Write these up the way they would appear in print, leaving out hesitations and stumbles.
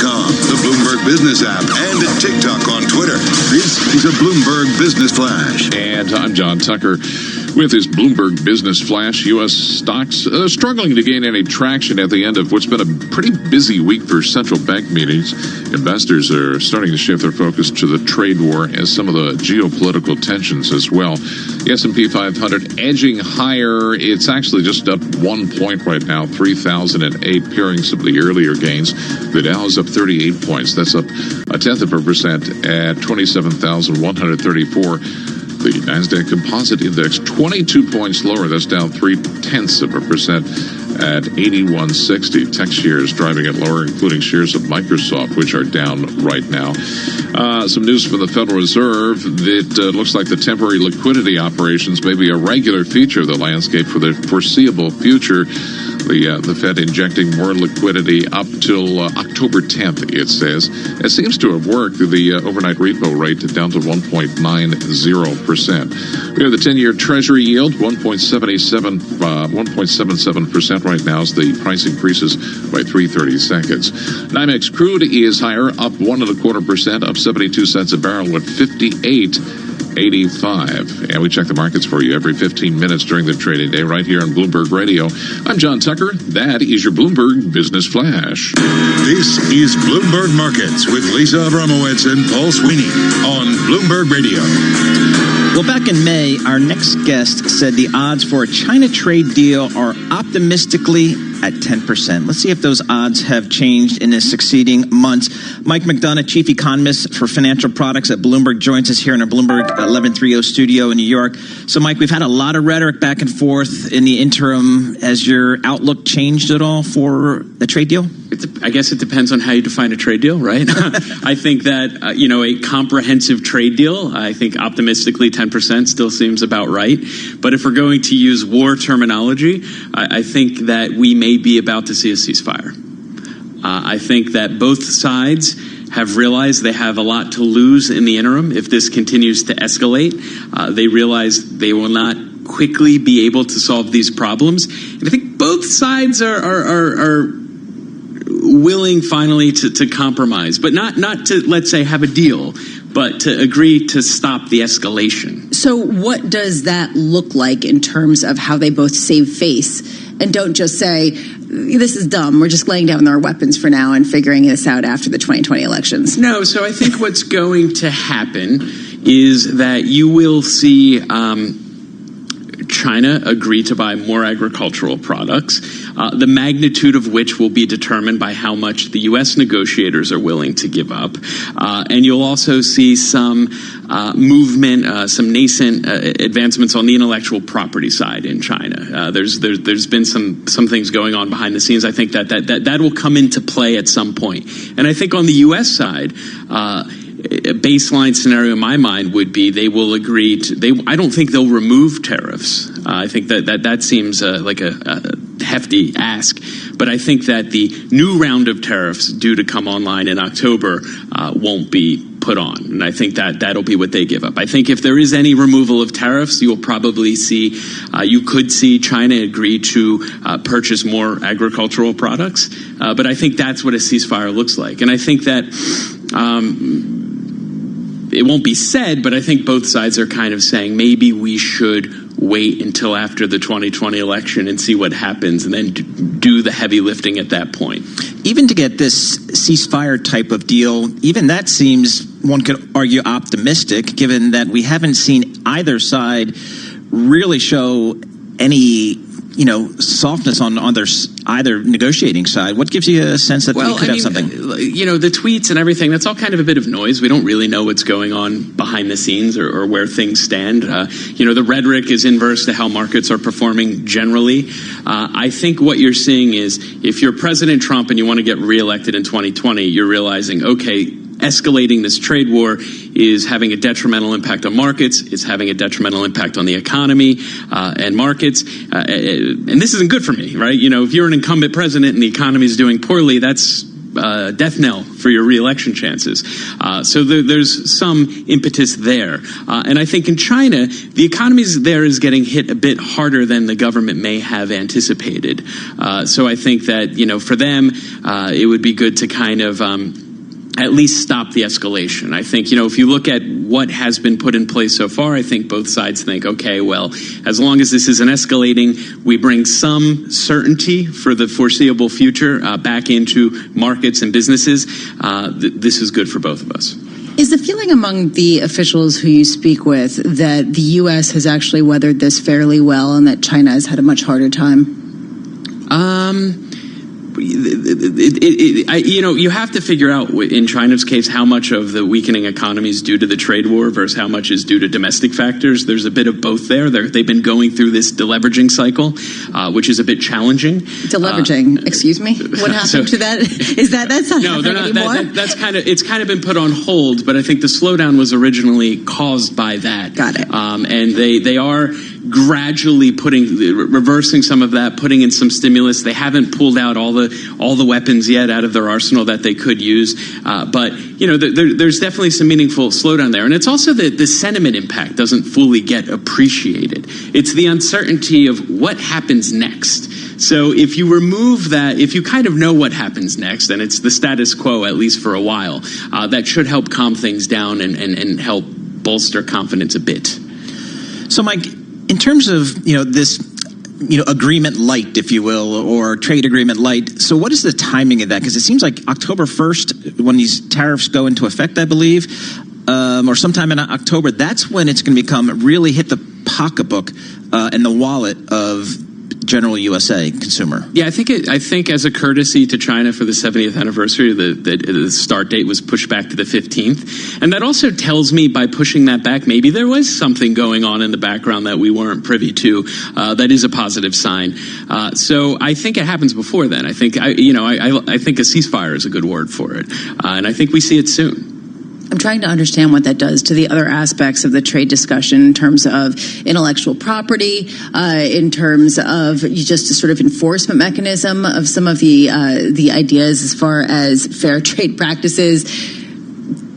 Bloomberg.com, the Bloomberg Business app, and at TikTok on Twitter. This is a Bloomberg Business Flash. And I'm John Tucker with his Bloomberg Business Flash. U.S. stocks struggling to gain any traction at the end of what's been a pretty busy week for central bank meetings. Investors are starting to shift their focus to the trade war and some of the geopolitical tensions as well. The S&P 500 edging higher. It's actually just up 1 point right now, 3,008, pairing some of the earlier gains. The Dow is up 38 points. That's up 0.1% at 27,134. The Nasdaq Composite Index 22 points lower. That's down 0.3% at 8160. Tech shares driving it lower, including shares of Microsoft, which are down right now. Some news from the Federal Reserve that looks like the temporary liquidity operations may be a regular feature of the landscape for the foreseeable future. The Fed injecting more liquidity up till October 10th, it says. It seems to have worked. The overnight repo rate down to 1.90%. We have the 10-year Treasury yield, 1.77% right now as the price increases by 3/32. NYMEX crude is higher, up 1.25%, up 72 cents a barrel at 58.85. And we check the markets for you every 15 minutes during the trading day right here on Bloomberg Radio. I'm John Tucker. That is your Bloomberg Business Flash. This is Bloomberg Markets with Lisa Abramowitz and Paul Sweeney on Bloomberg Radio. Well, back in May, our next guest said the odds for a China trade deal are optimistically at 10%. Let's see if those odds have changed in the succeeding months. Mike McDonough, chief economist for financial products at Bloomberg, joins us here in our Bloomberg 1130 studio in New York. So, Mike, we've had a lot of rhetoric back and forth in the interim. Has your outlook changed at all for the trade deal? I guess it depends on how you define a trade deal, right? I think that, a comprehensive trade deal, I think optimistically 10% still seems about right. But if we're going to use war terminology, I think that we may be about to see a ceasefire. I think that both sides have realized they have a lot to lose in the interim if this continues to escalate. They realize they will not quickly be able to solve these problems. And I think both sides are willing finally to compromise, but not to, let's say, have a deal, but to agree to stop the escalation. So what does that look like in terms of how they both save face and don't just say, this is dumb, we're just laying down our weapons for now and figuring this out after the 2020 elections? No, so I think what's going to happen is that you will see China agree to buy more agricultural products, the magnitude of which will be determined by how much the U.S. negotiators are willing to give up. And you'll also see some movement, some nascent advancements on the intellectual property side in China. There's been some things going on behind the scenes. I think that will come into play at some point. And I think on the U.S. side, a baseline scenario in my mind would be they will agree to. I don't think they'll remove tariffs. I think that seems like a hefty ask. But I think that the new round of tariffs due to come online in October won't be put on. And I think that'll be what they give up. I think if there is any removal of tariffs, you'll probably see, you could see China agree to purchase more agricultural products. But I think that's what a ceasefire looks like. And I think that it won't be said, but I think both sides are kind of saying maybe we should wait until after the 2020 election and see what happens and then do the heavy lifting at that point. Even to get this ceasefire type of deal, even that seems, one could argue, optimistic, given that we haven't seen either side really show any softness on either negotiating side. What gives you a sense that we could have something? The tweets and everything, that's all kind of a bit of noise. We don't really know what's going on behind the scenes or where things stand. The rhetoric is inverse to how markets are performing generally. I think what you're seeing is if you're President Trump and you want to get reelected in 2020, you're realizing, okay, escalating this trade war is having a detrimental impact on markets. It's having a detrimental impact on the economy and markets. And this isn't good for me, right? If you're an incumbent president and the economy is doing poorly, that's death knell for your reelection chances. So there's some impetus there. And I think in China, the economy there is getting hit a bit harder than the government may have anticipated. So I think that, for them, it would be good to kind of at least stop the escalation. I think, if you look at what has been put in place so far, I think both sides think, okay, well, as long as this isn't escalating, we bring some certainty for the foreseeable future back into markets and businesses. This is good for both of us. Is the feeling among the officials who you speak with that the U.S. has actually weathered this fairly well and that China has had a much harder time? You have to figure out in China's case how much of the weakening economy is due to the trade war versus how much is due to domestic factors. There's a bit of both there. They've been going through this deleveraging cycle, which is a bit challenging. Deleveraging, excuse me? What happened to that? That's not happening anymore? That's it's kind of been put on hold, but I think the slowdown was originally caused by that. Got it. And they are gradually reversing some of that, putting in some stimulus. They haven't pulled out all the weapons yet out of their arsenal that they could use. But there's definitely some meaningful slowdown there. And it's also the sentiment impact doesn't fully get appreciated. It's the uncertainty of what happens next. So if you remove that, if you kind of know what happens next, and it's the status quo, at least for a while, that should help calm things down and help bolster confidence a bit. So, Mike, in terms of, this, agreement light, if you will, or trade agreement light, so what is the timing of that? Because it seems like October 1st, when these tariffs go into effect, I believe, or sometime in October, that's when it's going to really hit the pocketbook and the wallet of general USA consumer. Yeah, I think as a courtesy to China for the 70th anniversary, the start date was pushed back to the 15th. And that also tells me by pushing that back, maybe there was something going on in the background that we weren't privy to. That is a positive sign. So I think it happens before then. I think I think a ceasefire is a good word for it. And I think we see it soon. I'm trying to understand what that does to the other aspects of the trade discussion in terms of intellectual property, in terms of just a sort of enforcement mechanism of some of the ideas as far as fair trade practices.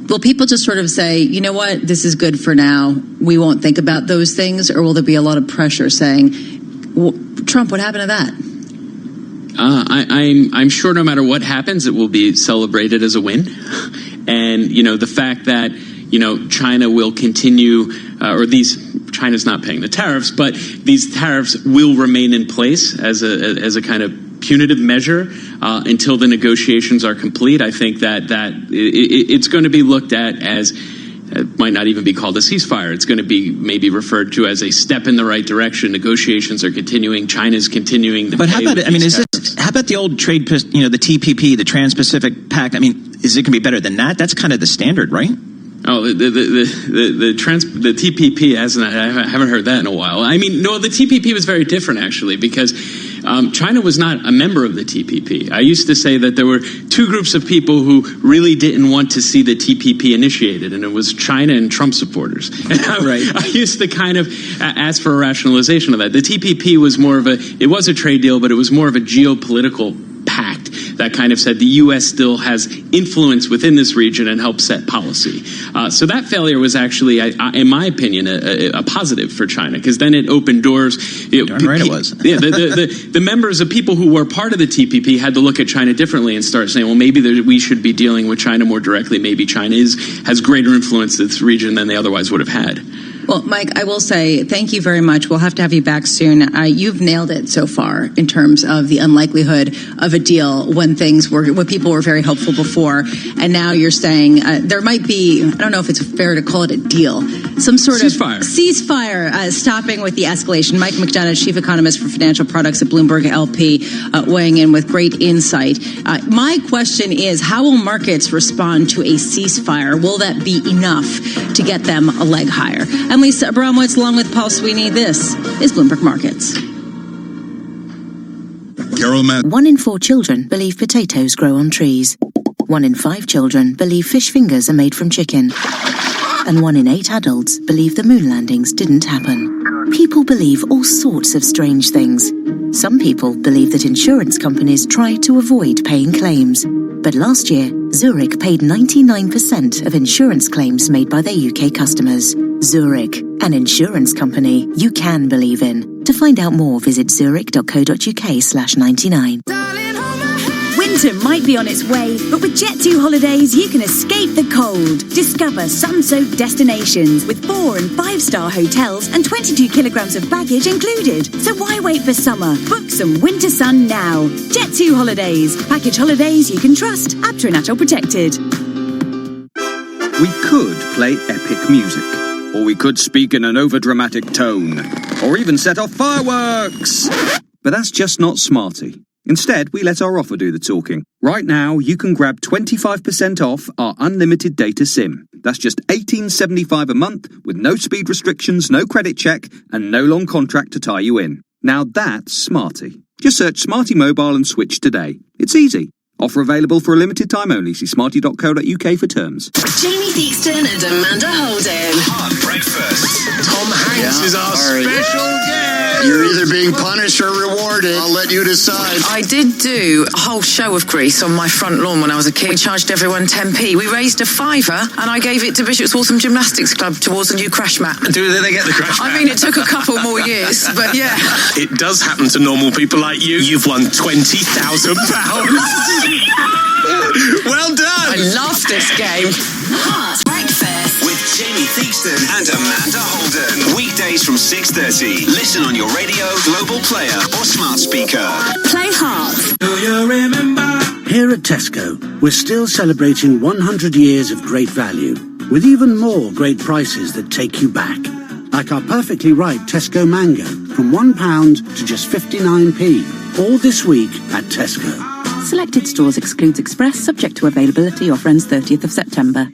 Will people just sort of say, you know what, this is good for now, we won't think about those things, or will there be a lot of pressure saying, well, Trump, what happened to that? I'm sure no matter what happens, it will be celebrated as a win. And, the fact that, China will continue, China's not paying the tariffs, but these tariffs will remain in place as a kind of punitive measure until the negotiations are complete. I think that it's going to be looked at as, it might not even be called a ceasefire. It's going to be maybe referred to as a step in the right direction. Negotiations are continuing. China's continuing. But how about it? How about the old trade, the TPP, the Trans-Pacific Pact? Is it going to be better than that? That's kind of the standard, right? Oh, the TPP, I haven't heard that in a while. The TPP was very different, actually, because China was not a member of the TPP. I used to say that there were two groups of people who really didn't want to see the TPP initiated, and it was China and Trump supporters. Right. I used to kind of ask for a rationalization of that. The TPP was it was a trade deal, but it was more of a geopolitical pact that kind of said the U.S. still has influence within this region and helps set policy. So that failure was actually, in my opinion, a positive for China, because then it opened doors. Darn right it was. Yeah, the members of people who were part of the TPP had to look at China differently and start saying, well, maybe we should be dealing with China more directly. Maybe China has greater influence in this region than they otherwise would have had. Well, Mike, I will say thank you very much. We'll have to have you back soon. You've nailed it so far in terms of the unlikelihood of a deal when people were very hopeful before. And now you're saying there might be, I don't know if it's fair to call it a deal, some sort of ceasefire stopping with the escalation. Mike McDonough, chief economist for financial products at Bloomberg LP, weighing in with great insight. My question is, how will markets respond to a ceasefire? Will that be enough to get them a leg higher? I'm Lisa Abramowitz, along with Paul Sweeney. This is Bloomberg Markets. Carol Matt. 1 in 4 children believe potatoes grow on trees. 1 in 5 children believe fish fingers are made from chicken. And 1 in 8 adults believe the moon landings didn't happen. People believe all sorts of strange things. Some people believe that insurance companies try to avoid paying claims. But last year, Zurich paid 99% of insurance claims made by their UK customers. Zurich, an insurance company you can believe in. To find out more, visit zurich.co.uk/99. Winter might be on its way, but with Jet2 holidays, you can escape the cold. Discover sun-soaked destinations with 4- and 5-star hotels and 22 kilograms of baggage included. So why wait for summer? Book some winter sun now. Jet2 holidays. Package holidays you can trust. Abtranatal protected. We could play epic music, or we could speak in an overdramatic tone, or even set off fireworks. But that's just not Smarty. Instead, we let our offer do the talking. Right now, you can grab 25% off our unlimited data SIM. That's just $18.75 a month with no speed restrictions, no credit check, and no long contract to tie you in. Now that's Smarty. Just search Smarty Mobile and switch today. It's easy. Offer available for a limited time only. See smarty.co.uk for terms. Jamie Theakston and Amanda Holden. On breakfast. Tom Hanks is our special guest. You're either being punished or rewarded. I'll let you decide. I did do a whole show of Grease on my front lawn when I was a kid. We charged everyone 10p. We raised a £5 and I gave it to Bishop's Waltham Gymnastics Club towards a new crash mat. Do they get the crash mat? I mean, it took a couple more years, but yeah. It does happen to normal people like you. You've won £20,000. Well done. I love this game. Hot breakfast with Jamie Theakston and Amanda Holden. Weekdays from 6:30. Listen on your radio, global player, or smart speaker. Play Hot. Do you remember? Here at Tesco, we're still celebrating 100 years of great value, with even more great prices that take you back. Like our perfectly ripe Tesco Mango, from £1 to just 59p. All this week at Tesco. Selected stores excludes Express, subject to availability. Offer ends 30th of September.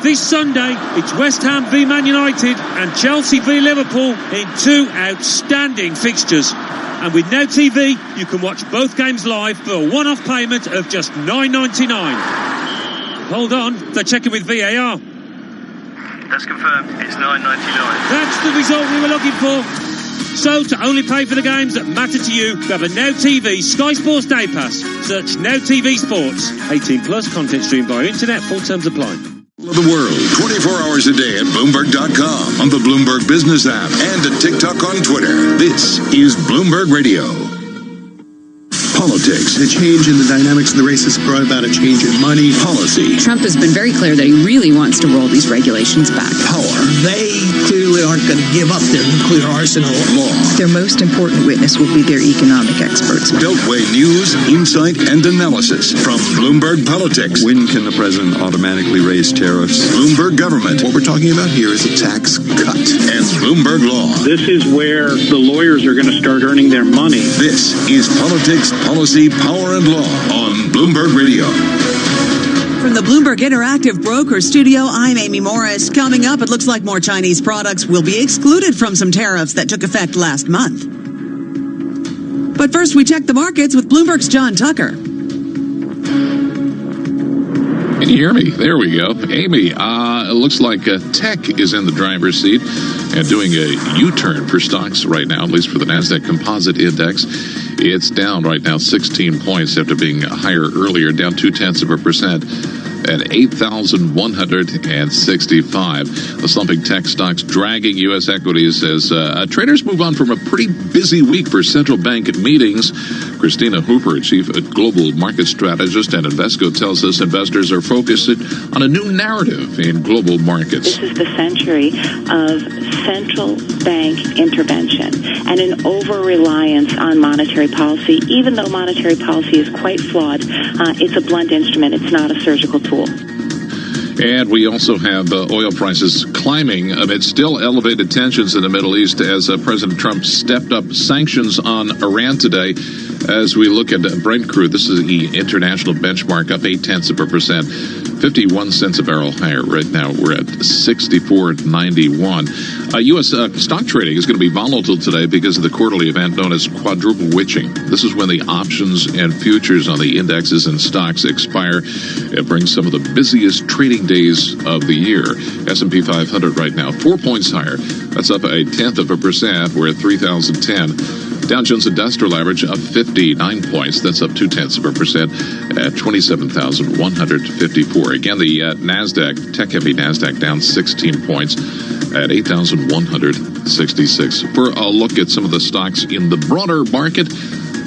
This Sunday, it's West Ham v Man United and Chelsea v Liverpool in two outstanding fixtures. And with Now TV, you can watch both games live for a one-off payment of just $9.99. Hold on, they're checking with VAR. That's confirmed. It's $9.99. That's the result we were looking for. So, to only pay for the games that matter to you, grab a Now TV Sky Sports Day Pass. Search Now TV Sports. 18 plus, content streamed via internet. Full terms apply. The world, 24 hours a day at Bloomberg.com, on the Bloomberg Business app, and at TikTok on Twitter. This is Bloomberg Radio. Politics. The change in the dynamics of the race has brought about a change in money. Policy. Trump has been very clear that he really wants to roll these regulations back. Power. They clearly aren't going to give up their nuclear arsenal. Law. Their most important witness will be their economic experts. Beltway news, insight, and analysis from Bloomberg Politics. When can the president automatically raise tariffs? Bloomberg Government. What we're talking about here is a tax cut. And Bloomberg Law. This is where the lawyers are going to start earning their money. This is Politics, Policy, Power, and Law on Bloomberg Radio. From the Bloomberg Interactive Broker Studio, I'm Amy Morris. Coming up, it looks like more Chinese products will be excluded from some tariffs that took effect last month. But first, we check the markets with Bloomberg's John Tucker. Can you hear me? There we go. Amy, it looks like tech is in the driver's seat and doing a U-turn for stocks right now, at least for the NASDAQ Composite Index. It's down right now 16 points after being higher earlier, down 0.2% at 8,165. The slumping tech stocks dragging U.S. equities as traders move on from a pretty busy week for central bank meetings. Christina Hooper, chief global market strategist at Invesco, tells us investors are focused on a new narrative in global markets. This is the century of central bank intervention and an over-reliance on monetary policy. Even though monetary policy is quite flawed, it's a blunt instrument. It's not a surgical tool. And we also have oil prices climbing amid still elevated tensions in the Middle East as President Trump stepped up sanctions on Iran today. As we look at Brent crude, this is the international benchmark, up 0.8%, 51 cents a barrel higher. Right now, we're at 64.91. U.S. stock trading is going to be volatile today because of the quarterly event known as quadruple witching. This is when the options and futures on the indexes and stocks expire. It brings some of the busiest trading days of the year. S&P 500 right now, 4 points higher. That's up 0.1%. We're at 3,010. Dow Jones Industrial Average up 59 points. That's up 0.2% at 27,154. Again, the NASDAQ, tech-heavy NASDAQ, down 16 points at 8,166. For a look at some of the stocks in the broader market,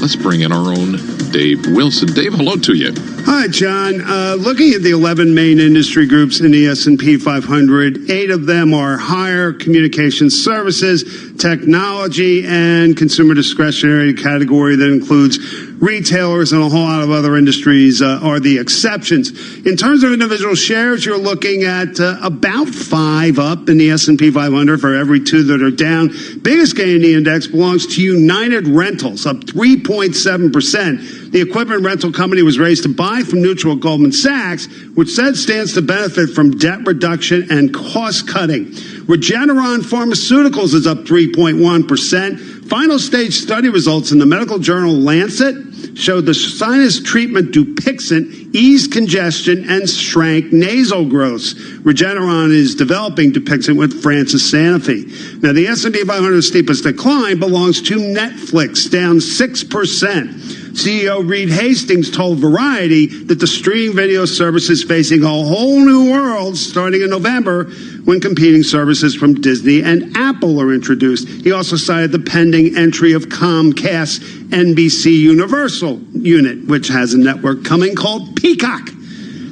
let's bring in our own Dave Wilson. Dave, hello to you. Hi, John. Looking at the 11 main industry groups in the S&P 500, 8 of them are higher communication services, technology, and consumer discretionary category that includes retailers and a whole lot of other industries are the exceptions. In terms of individual shares, you're looking at about 5 up in the S&P 500 for every 2 that are down. Biggest gain in the index belongs to United Rentals, up 3.7%. The equipment rental company was raised to buy from neutral Goldman Sachs, which said stands to benefit from debt reduction and cost cutting. Regeneron Pharmaceuticals is up 3.1%. Final stage study results in the medical journal Lancet showed the sinus treatment Dupixent eased congestion and shrank nasal growths. Regeneron is developing Dupixent with Francis Sanofi. Now, the S&P 500's steepest decline belongs to Netflix, down 6%. CEO Reed Hastings told Variety that the streaming video service is facing a whole new world starting in November when competing services from Disney and Apple are introduced. He also cited the pending entry of Comcast's NBC Universal unit, which has a network coming called Peacock.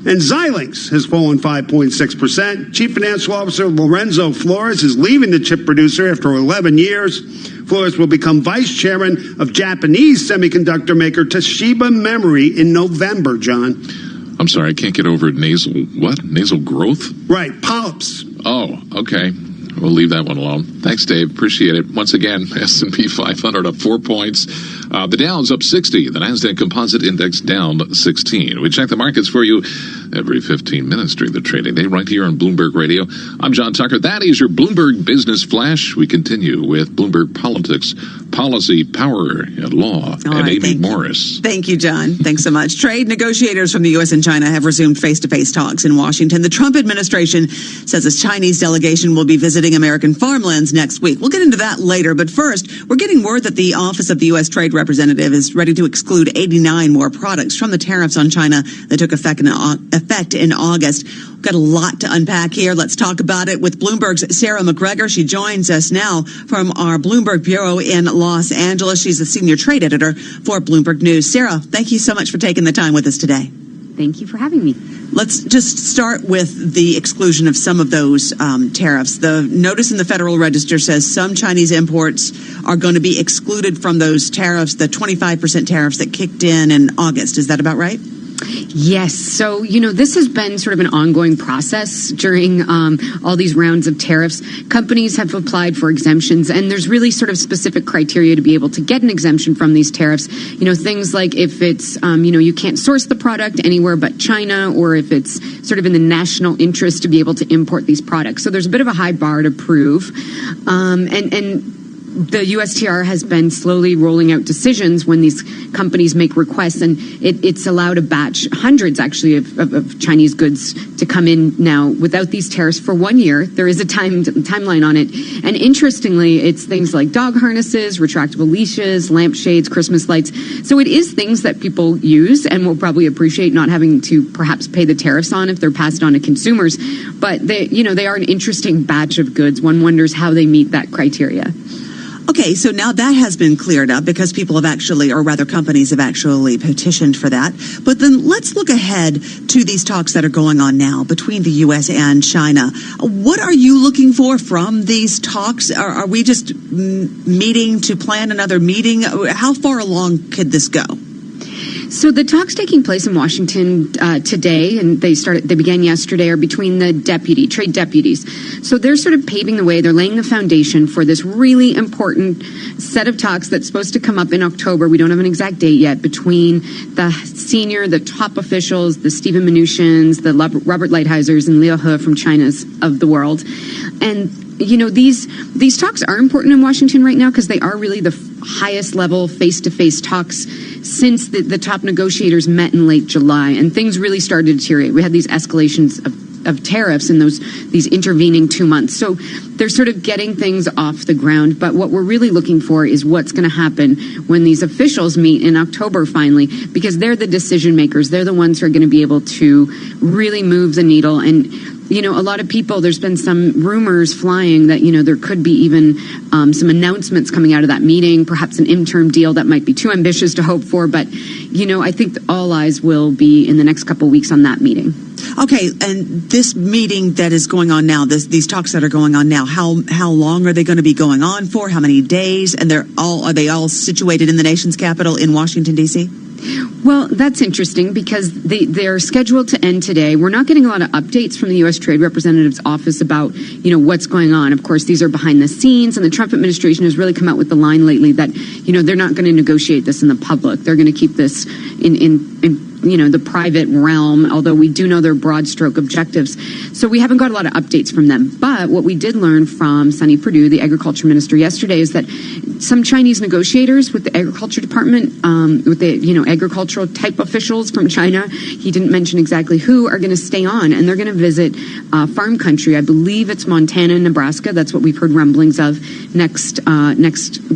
And Xilinx has fallen 5.6%. Chief Financial Officer Lorenzo Flores is leaving the chip producer after 11 years. Flores will become vice chairman of Japanese semiconductor maker Toshiba Memory in November, John. I'm sorry, I can't get over nasal, what? Nasal growth? Right, polyps. Oh, okay. We'll leave that one alone. Thanks, Dave. Appreciate it. Once again, S&P 500 up 4 points. The Dow's up 60. The NASDAQ Composite Index down 16. We check the markets for you every 15 minutes during the trading day right here on Bloomberg Radio. I'm John Tucker. That is your Bloomberg Business Flash. We continue with Bloomberg Politics, Policy, Power, and Law, and Amy Morris. Thank you, John. Thanks so much. Trade negotiators from the U.S. and China have resumed face-to-face talks in Washington. The Trump administration says a Chinese delegation will be visiting American farmlands next week. We'll get into that later, but first, we're getting word that the Office of the U.S. Trade Representative is ready to exclude 89 more products from the tariffs on China that took effect in August. We've got a lot to unpack here. Let's talk about it with Bloomberg's Sarah McGregor. She joins us now from our Bloomberg Bureau in Los Angeles. She's the senior trade editor for Bloomberg News. Sarah, thank you so much for taking the time with us today. Thank you for having me. Let's just start with the exclusion of some of those tariffs. The notice in the Federal Register says some Chinese imports are going to be excluded from those tariffs, the 25% tariffs that kicked in August. Is that about right? Yes. So, this has been sort of an ongoing process during all these rounds of tariffs. Companies have applied for exemptions, and there's really sort of specific criteria to be able to get an exemption from these tariffs. Things like if it's, you can't source the product anywhere but China, or if it's sort of in the national interest to be able to import these products. So there's a bit of a high bar to prove. And the USTR has been slowly rolling out decisions when these companies make requests, and it's allowed a batch, hundreds actually, of Chinese goods to come in now without these tariffs for 1 year. There is a timeline on it. And interestingly, it's things like dog harnesses, retractable leashes, lampshades, Christmas lights. So it is things that people use and will probably appreciate not having to perhaps pay the tariffs on if they're passed on to consumers. But they are an interesting batch of goods. One wonders how they meet that criteria. Okay, so now that has been cleared up because people have actually, or rather companies have actually petitioned for that. But then let's look ahead to these talks that are going on now between the U.S. and China. What are you looking for from these talks? Are we just meeting to plan another meeting? How far along could this go? So the talks taking place in Washington today, and they began yesterday, are between the trade deputies. So they're sort of paving the way. They're laying the foundation for this really important set of talks that's supposed to come up in October. We don't have an exact date yet, between the top officials, the Stephen Mnuchins, the Robert Lighthizer, and Liu He from China's of the world. And these talks are important in Washington right now because they are really the highest level face-to-face talks since the top negotiators met in late July, and things really started to deteriorate. We had these escalations of of tariffs in these intervening 2 months. So they're sort of getting things off the ground. But what we're really looking for is what's going to happen when these officials meet in October finally, because they're the decision makers. They're the ones who are going to be able to really move the needle. And a lot of people, there's been some rumors flying that, there could be even some announcements coming out of that meeting, perhaps an interim deal that might be too ambitious to hope for. But, I think all eyes will be in the next couple of weeks on that meeting. Okay, and this meeting that is going on now, these talks that are going on now, how long are they going to be going on for? How many days? And are they all situated in the nation's capital in Washington, D.C.? Well, that's interesting because they're scheduled to end today. We're not getting a lot of updates from the U.S. Trade Representative's office about, what's going on. Of course, these are behind the scenes, and the Trump administration has really come out with the line lately that, they're not going to negotiate this in the public. They're going to keep this in the private realm, although we do know their broad stroke objectives. So we haven't got a lot of updates from them. But what we did learn from Sonny Perdue, the agriculture minister, yesterday is that some Chinese negotiators with the agriculture department, with the, agricultural type officials from China, he didn't mention exactly who, are going to stay on, and they're going to visit farm country. I believe it's Montana and Nebraska. That's what we've heard rumblings of next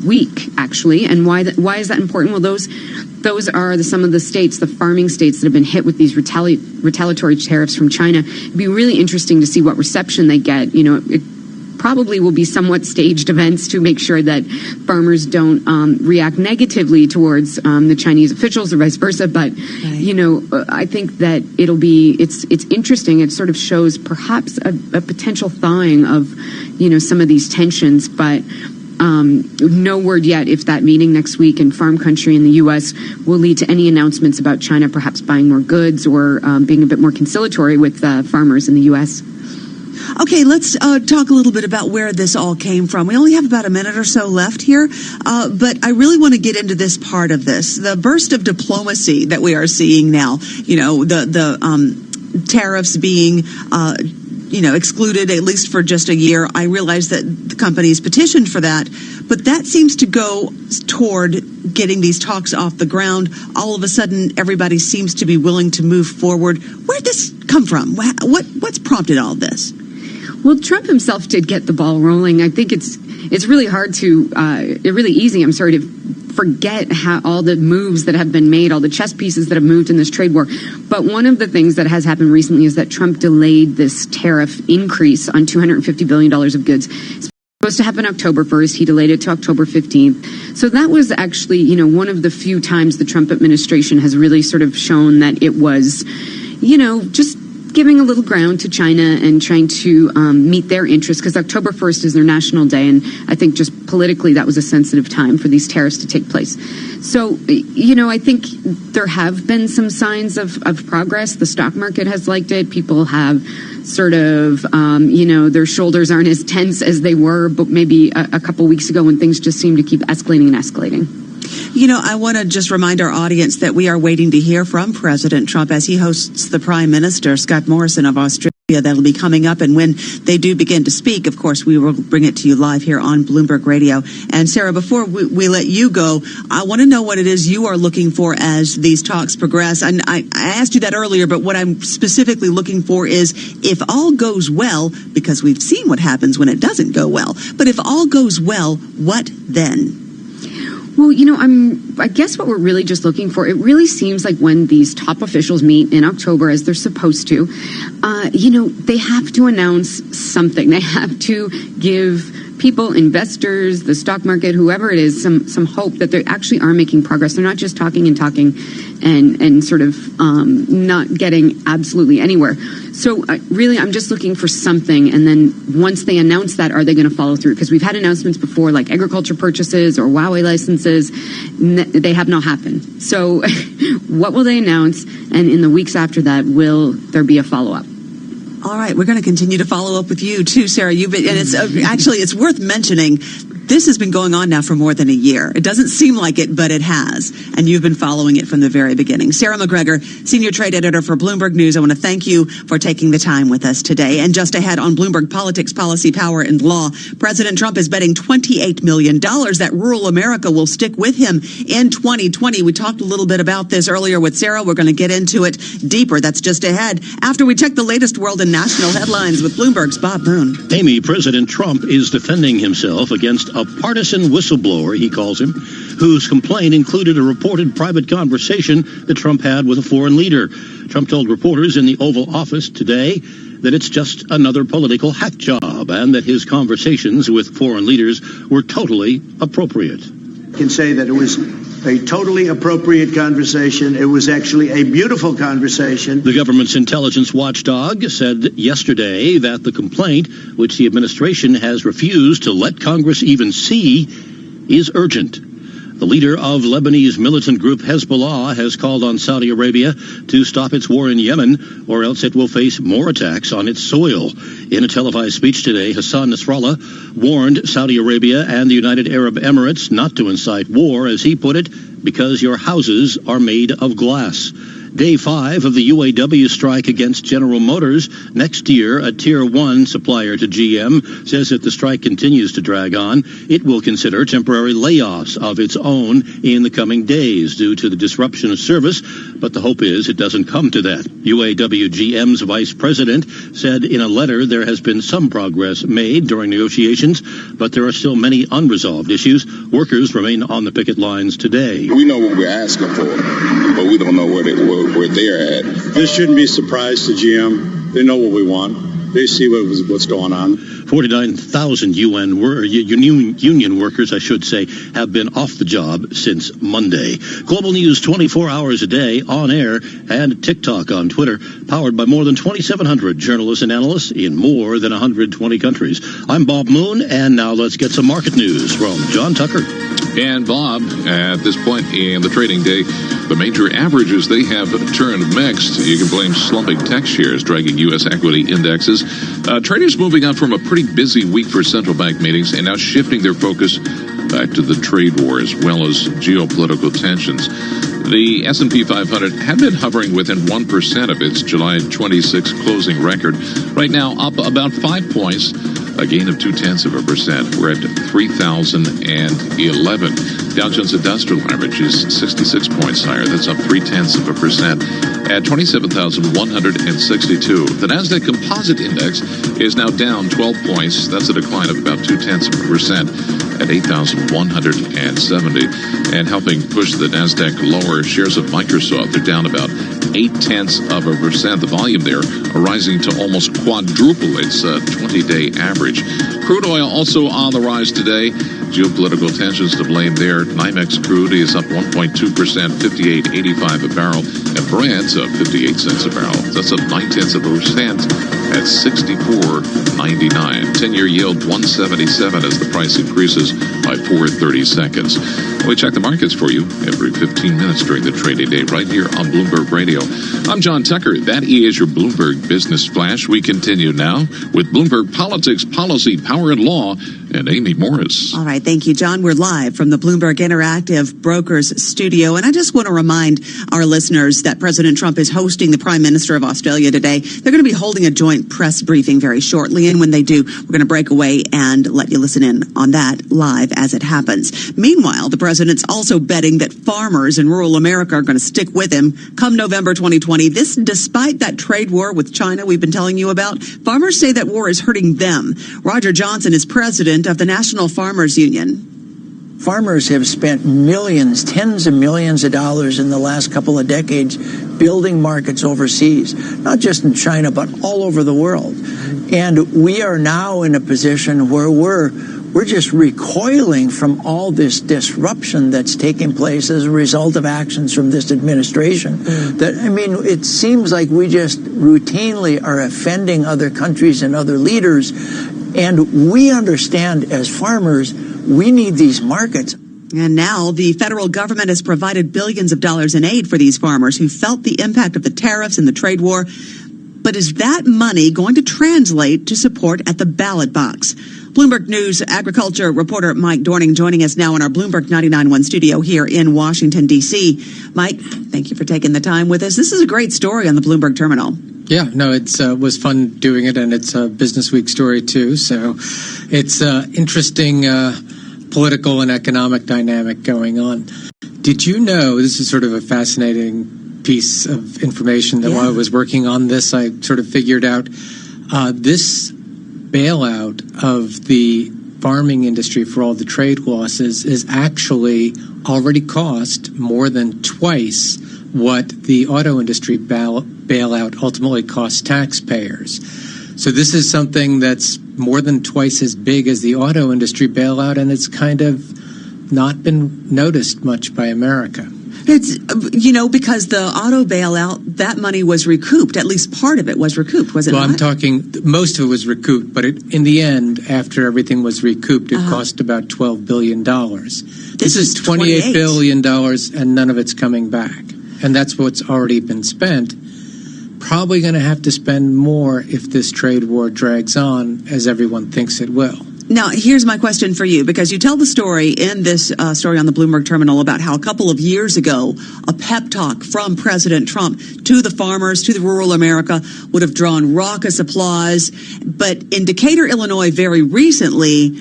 week, actually. And why is that important? Well, those are some of the states, the farming states that have been hit with these retaliatory tariffs from China. It'd be really interesting to see what reception they get. It probably will be somewhat staged events to make sure that farmers don't react negatively towards the Chinese officials or vice versa. But, I think that it's interesting. It sort of shows perhaps a potential thawing of, some of these tensions. But no word yet if that meeting next week in farm country in the U.S. will lead to any announcements about China perhaps buying more goods or being a bit more conciliatory with farmers in the U.S. Okay, let's talk a little bit about where this all came from. We only have about a minute or so left here, but I really want to get into this part of this. The burst of diplomacy that we are seeing now, the tariffs being excluded at least for just a year. I realize that the companies petitioned for that, but that seems to go toward getting these talks off the ground. All of a sudden, everybody seems to be willing to move forward. Where'd this come from? What's prompted all this? Well, Trump himself did get the ball rolling. I think it's really hard really easy, to forget how all the moves that have been made, all the chess pieces that have moved in this trade war. But one of the things that has happened recently is that Trump delayed this tariff increase on $250 billion of goods. It's supposed to happen October 1st. He delayed it to October 15th. So that was actually, one of the few times the Trump administration has really sort of shown that it was, just giving a little ground to China and trying to meet their interests, because October 1st is their national day, and I think just politically that was a sensitive time for these tariffs to take place. So, I think there have been some signs of progress. The stock market has liked it. People have sort of, their shoulders aren't as tense as they were, but maybe a couple weeks ago when things just seemed to keep escalating and escalating. I want to just remind our audience that we are waiting to hear from President Trump as he hosts the Prime Minister, Scott Morrison of Australia. That'll be coming up. And when they do begin to speak, of course, we will bring it to you live here on Bloomberg Radio. And Sarah, before we let you go, I want to know what it is you are looking for as these talks progress. And I asked you that earlier, but what I'm specifically looking for is if all goes well, because we've seen what happens when it doesn't go well. But if all goes well, what then? Well, I guess what we're really just looking for, it really seems like when these top officials meet in October, as they're supposed to, they have to announce something. They have to give people, investors, the stock market, whoever it is, some hope that they actually are making progress. They're not just talking and sort of not getting absolutely anywhere. So really, I'm just looking for something. And then once they announce that, are they going to follow through? Because we've had announcements before, like agriculture purchases or Huawei licenses. They have not happened. So what will they announce? And in the weeks after that, will there be a follow-up? All right, we're going to continue to follow up with you too, Sarah. And it's worth mentioning This has been going on now for more than a year. It doesn't seem like it, but it has. And you've been following it from the very beginning. Sarah McGregor, Senior Trade Editor for Bloomberg News. I want to thank you for taking the time with us today. And just ahead on Bloomberg Politics, Policy, Power, and Law, President Trump is betting $28 million that rural America will stick with him in 2020. We talked a little bit about this earlier with Sarah. We're going to get into it deeper. That's just ahead after we check the latest world and national headlines with Bloomberg's Bob Moon. Amy, President Trump is defending himself against a partisan whistleblower, he calls him, whose complaint included a reported private conversation that Trump had with a foreign leader. Trump told reporters in the Oval Office today that it's just another political hack job and that his conversations with foreign leaders were totally appropriate. I can say that it was a totally appropriate conversation. It was actually a beautiful conversation. The government's intelligence watchdog said yesterday that the complaint, which the administration has refused to let Congress even see, is urgent. The leader of Lebanese militant group Hezbollah has called on Saudi Arabia to stop its war in Yemen, or else it will face more attacks on its soil. In a televised speech today, Hassan Nasrallah warned Saudi Arabia and the United Arab Emirates not to incite war, as he put it, because your houses are made of glass. Day 5 of the UAW strike against General Motors. Next year, a Tier 1 supplier to GM says if the strike continues to drag on, it will consider temporary layoffs of its own in the coming days due to the disruption of service. But the hope is it doesn't come to that. UAW GM's vice president said in a letter there has been some progress made during negotiations, but there are still many unresolved issues. Workers remain on the picket lines today. We know what we're asking for, but we don't know where they're at. This shouldn't be a surprise to GM. They know what we want. They see what's going on. 49,000 union workers, I should say, have been off the job since Monday. Global News 24 hours a day, on air, and TikTok on Twitter, powered by more than 2,700 journalists and analysts in more than 120 countries. I'm Bob Moon, and now let's get some market news from John Tucker. And Bob, at this point in the trading day, the major averages, they have turned mixed. You can blame slumping tech shares dragging U.S. equity indexes. Traders moving on from a pretty busy week for central bank meetings and now shifting their focus back to the trade war as well as geopolitical tensions. The S&P 500 had been hovering within 1% of its July 26 closing record. Right now, up about 5 points, a gain of 0.2%. We're at 3,011. Dow Jones Industrial Average is 66 points higher. That's up 0.3% at 27,162. The Nasdaq Composite Index is now down 12 points. That's a decline of about 0.2% at 8,170. And helping push the Nasdaq lower, shares of Microsoft are down about 0.8%. The volume there are rising to almost quadruple its 20-day average. Crude oil also on the rise today. Geopolitical tensions to blame there. NYMEX crude is up 1.2%, 58.85 a barrel, and Brent up 58 cents a barrel. That's up 0.9% at 64.99. 10-year yield 177 as the price increases by 4.30 seconds. We check the markets for you every 15 minutes during the trading day right here on Bloomberg Radio. I'm John Tucker. That is your Bloomberg Business Flash. We continue now with Bloomberg Politics, Policy, Power, and Law, and Amy Morris. All right, thank you, John. We're live from the Bloomberg Interactive Brokers studio, and I just want to remind our listeners that President Trump is hosting the Prime Minister of Australia today. They're going to be holding a joint press briefing very shortly, and when they do, we're going to break away and let you listen in on that live as it happens. Meanwhile, the president's also betting that farmers in rural America are going to stick with him come November 2020. This despite that trade war with China we've been telling you about. Farmers say that war is hurting them. Roger Johnson is president of the National Farmers Union. Farmers have spent millions, tens of millions of dollars in the last couple of decades building markets overseas, not just in China, but all over the world. And we are now in a position where we're just recoiling from all this disruption that's taking place as a result of actions from this administration. It seems like we just routinely are offending other countries and other leaders. And we understand as farmers, we need these markets. And now the federal government has provided billions of dollars in aid for these farmers who felt the impact of the tariffs and the trade war. But is that money going to translate to support at the ballot box? Bloomberg News agriculture reporter Mike Dorning joining us now in our Bloomberg 99.1 studio here in Washington, D.C. Mike, thank you for taking the time with us. This is a great story on the Bloomberg terminal. Yeah, no, it was fun doing it, and it's a Business Week story, too. So it's interesting political and economic dynamic going on. Did you know, this is sort of a fascinating piece of information that while I was working on this, I sort of figured out this bailout of the farming industry for all the trade losses is actually already cost more than twice what the auto industry bailout ultimately costs taxpayers. So this is something that's more than twice as big as the auto industry bailout, and it's kind of not been noticed much by America. It's, because the auto bailout, that money was recouped. At least part of it was recouped, was it not? I'm talking, most of it was recouped, but in the end, after everything was recouped, it cost about $12 billion. This is $28 billion, and none of it's coming back. And that's what's already been spent. Probably going to have to spend more if this trade war drags on, as everyone thinks it will. Now, here's my question for you, because you tell the story in this story on the Bloomberg terminal about how a couple of years ago, a pep talk from President Trump to the farmers, to the rural America, would have drawn raucous applause. But in Decatur, Illinois, very recently,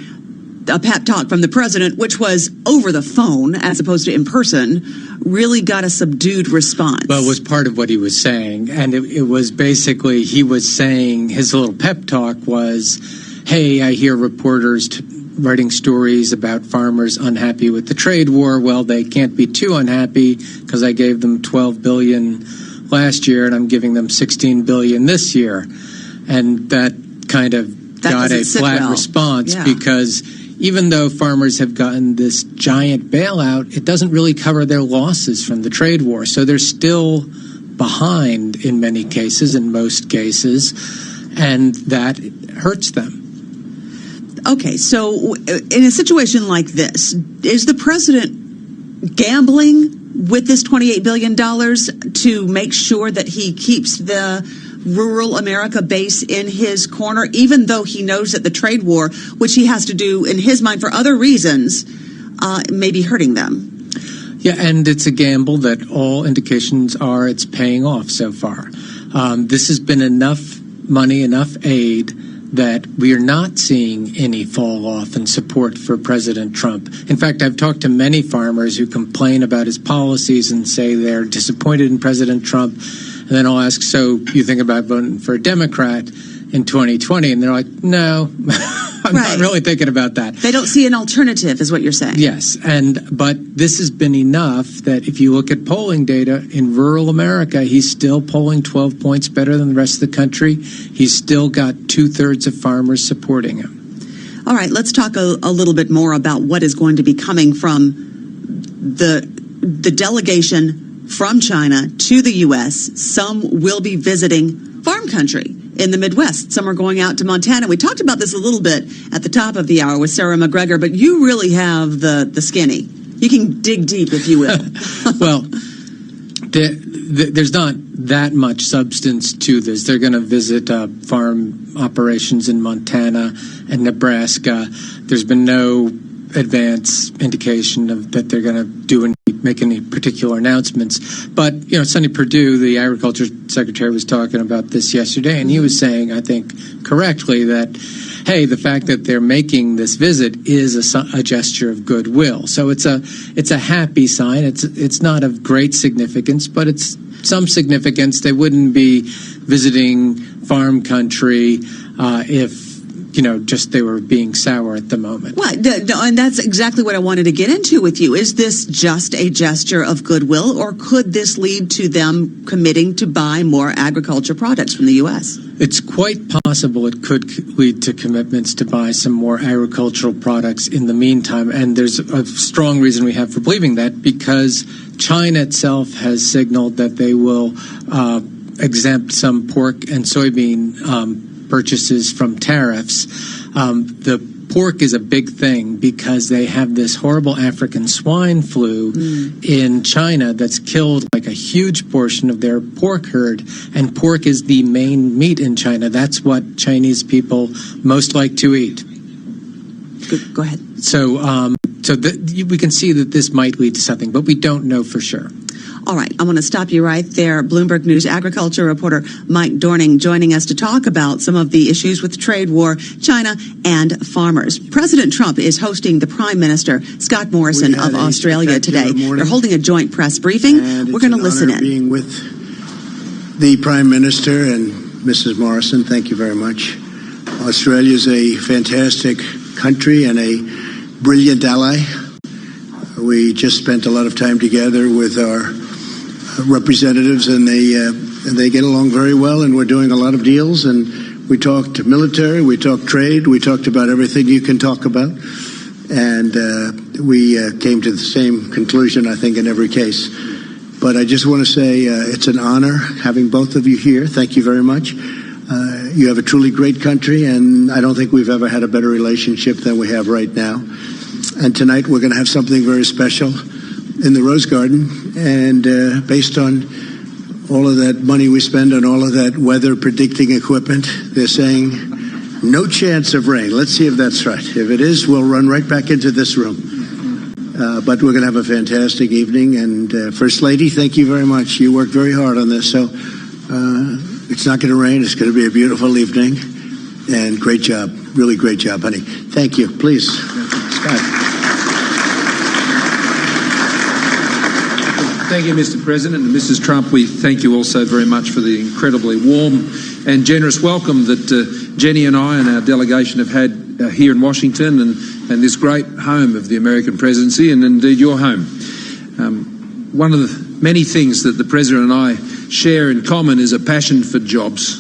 a pep talk from the president, which was over the phone as opposed to in person, really got a subdued response. Well, it was part of what he was saying. And it was basically, he was saying, his little pep talk was, hey, I hear reporters writing stories about farmers unhappy with the trade war. Well, they can't be too unhappy because I gave them $12 billion last year and I'm giving them $16 billion this year. And that kind of got a flat response because even though farmers have gotten this giant bailout, it doesn't really cover their losses from the trade war. So they're still behind in many cases, in most cases, and that hurts them. Okay, so in a situation like this, is the president gambling with this $28 billion to make sure that he keeps the rural America base in his corner, even though he knows that the trade war, which he has to do in his mind for other reasons, may be hurting them? Yeah, and it's a gamble that all indications are it's paying off so far. This has been enough money, enough aid, that we are not seeing any fall off in support for President Trump. In fact, I've talked to many farmers who complain about his policies and say they're disappointed in President Trump. And then I'll ask, so you think about voting for a Democrat in 2020? And they're like, no, I'm not really thinking about that. They don't see an alternative, is what you're saying. Yes, but this has been enough that if you look at polling data in rural America, he's still polling 12 points better than the rest of the country. He's still got 2/3 of farmers supporting him. All right, let's talk a little bit more about what is going to be coming from the delegation from China to the U.S. Some will be visiting farm country in the Midwest. Some are going out to Montana. We talked about this a little bit at the top of the hour with Sarah McGregor, but you really have the skinny. You can dig deep, if you will. Well, there's not that much substance to this. They're going to visit farm operations in Montana and Nebraska. There's been no advance indication that they're going to make any particular announcements. But, Sonny Perdue, the agriculture secretary, was talking about this yesterday, and he was saying, I think correctly, that, hey, the fact that they're making this visit is a gesture of goodwill. So it's a happy sign. It's not of great significance, but it's some significance. They wouldn't be visiting farm country if just they were being sour at the moment. Well, and that's exactly what I wanted to get into with you. Is this just a gesture of goodwill, or could this lead to them committing to buy more agriculture products from the U.S.? It's quite possible it could lead to commitments to buy some more agricultural products in the meantime. And there's a strong reason we have for believing that, because China itself has signaled that they will exempt some pork and soybean purchases from tariffs. The pork is a big thing because they have this horrible African swine flu in China that's killed like a huge portion of their pork herd, and pork is the main meat in China. That's what Chinese people most like to eat. Go ahead. So we can see that this might lead to something, but we don't know for sure. All right, I want to stop you right there. Bloomberg News agriculture reporter Mike Dorning joining us to talk about some of the issues with trade war, China, and farmers. President Trump is hosting the Prime Minister, Scott Morrison of Australia today. They're holding a joint press briefing. We're going to listen in. Being with the Prime Minister and Mrs. Morrison, thank you very much. Australia is a fantastic country and a brilliant ally. We just spent a lot of time together with our representatives, and they get along very well, and we're doing a lot of deals, and we talked military, we talked trade, we talked about everything you can talk about, and we came to the same conclusion, I think, in every case. But I just want to say it's an honor having both of you here. Thank you very much. You have a truly great country, and I don't think we've ever had a better relationship than we have right now. And tonight we're going to have something very special in the Rose Garden, and based on all of that money we spend on all of that weather predicting equipment, they're saying no chance of rain. Let's see if that's right. If it is, we'll run right back into this room. But we're going to have a fantastic evening, and First Lady, thank you very much. You worked very hard on this, so it's not going to rain. It's going to be a beautiful evening, and great job. Really great job, honey. Thank you. Please, Scott. Thank you, Mr. President, and Mrs. Trump. We thank you also very much for the incredibly warm and generous welcome that Jenny and I and our delegation have had here in Washington and this great home of the American presidency, and indeed your home. One of the many things that the President and I share in common is a passion for jobs.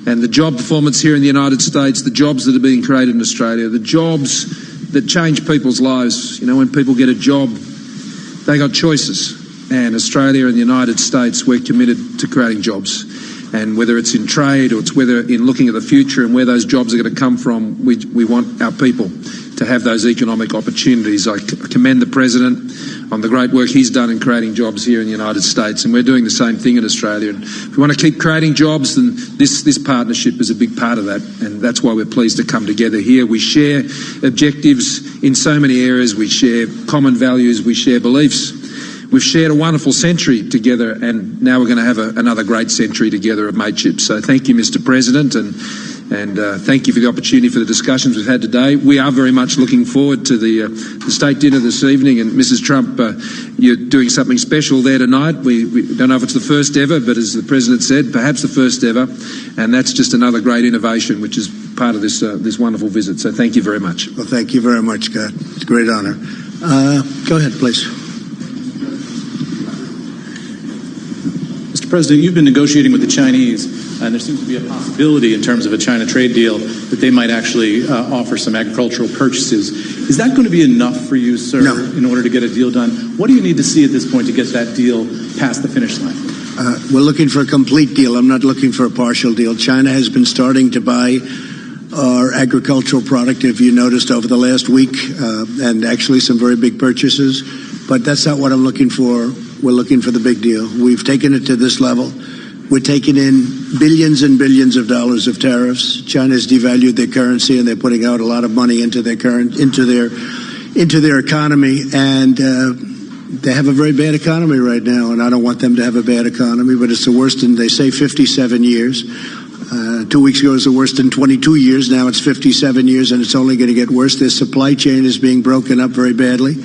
And the job performance here in the United States, the jobs that are being created in Australia, the jobs that change people's lives. You know, when people get a job, they got choices. And Australia and the United States, we're committed to creating jobs. And whether it's in trade or it's whether in looking at the future and where those jobs are going to come from, we want our people to have those economic opportunities. I commend the President on the great work he's done in creating jobs here in the United States, and we're doing the same thing in Australia. And if we want to keep creating jobs, then this partnership is a big part of that, and that's why we're pleased to come together here. We share objectives in so many areas. We share common values. We share beliefs. We've shared a wonderful century together, and now we're going to have another great century together of mateship. So thank you, Mr. President, and thank you for the opportunity for the discussions we've had today. We are very much looking forward to the state dinner this evening, and Mrs. Trump, you're doing something special there tonight. We don't know if it's the first ever, but as the President said, perhaps the first ever, and that's just another great innovation, which is part of this wonderful visit. So thank you very much. Well, thank you very much, Scott. It's a great honor. Go ahead, please. Mr. President, you've been negotiating with the Chinese, and there seems to be a possibility in terms of a China trade deal that they might actually offer some agricultural purchases. Is that going to be enough for you, sir, in order to get a deal done? What do you need to see at this point to get that deal past the finish line? We're looking for a complete deal. I'm not looking for a partial deal. China has been starting to buy our agricultural product, if you noticed, over the last week, and actually some very big purchases. But that's not what I'm looking for. We're looking for the big deal. We've taken it to this level. We're taking in billions and billions of dollars of tariffs. China's devalued their currency, and they're putting out a lot of money into their economy. And they have a very bad economy right now, and I don't want them to have a bad economy, but it's the worst in, they say, 57 years. 2 weeks ago it was the worst in 22 years. Now it's 57 years, and it's only going to get worse. Their supply chain is being broken up very badly,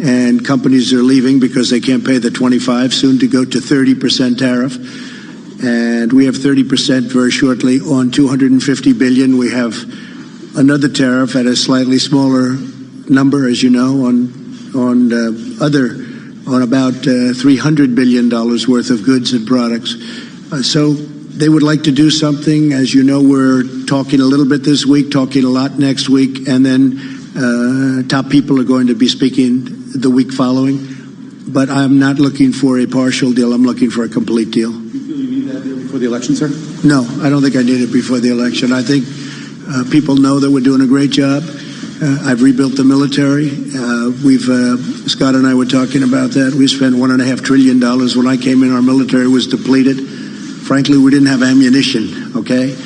and companies are leaving because they can't pay the 25, soon to go to 30% tariff. And we have 30% very shortly on $250 billion. We have another tariff at a slightly smaller number, as you know, on about $300 billion worth of goods and products. So they would like to do something. As you know, we're talking a little bit this week, talking a lot next week, and then top people are going to be speaking the week following. But I'm not looking for a partial deal. I'm looking for a complete deal. You feel you need that deal before the election, sir? No, I don't think I need it before the election. I think people know that we're doing a great job. I've rebuilt the military. Scott and I were talking about that. We spent $1.5 trillion. When I came in, our military was depleted. Frankly, we didn't have ammunition, okay?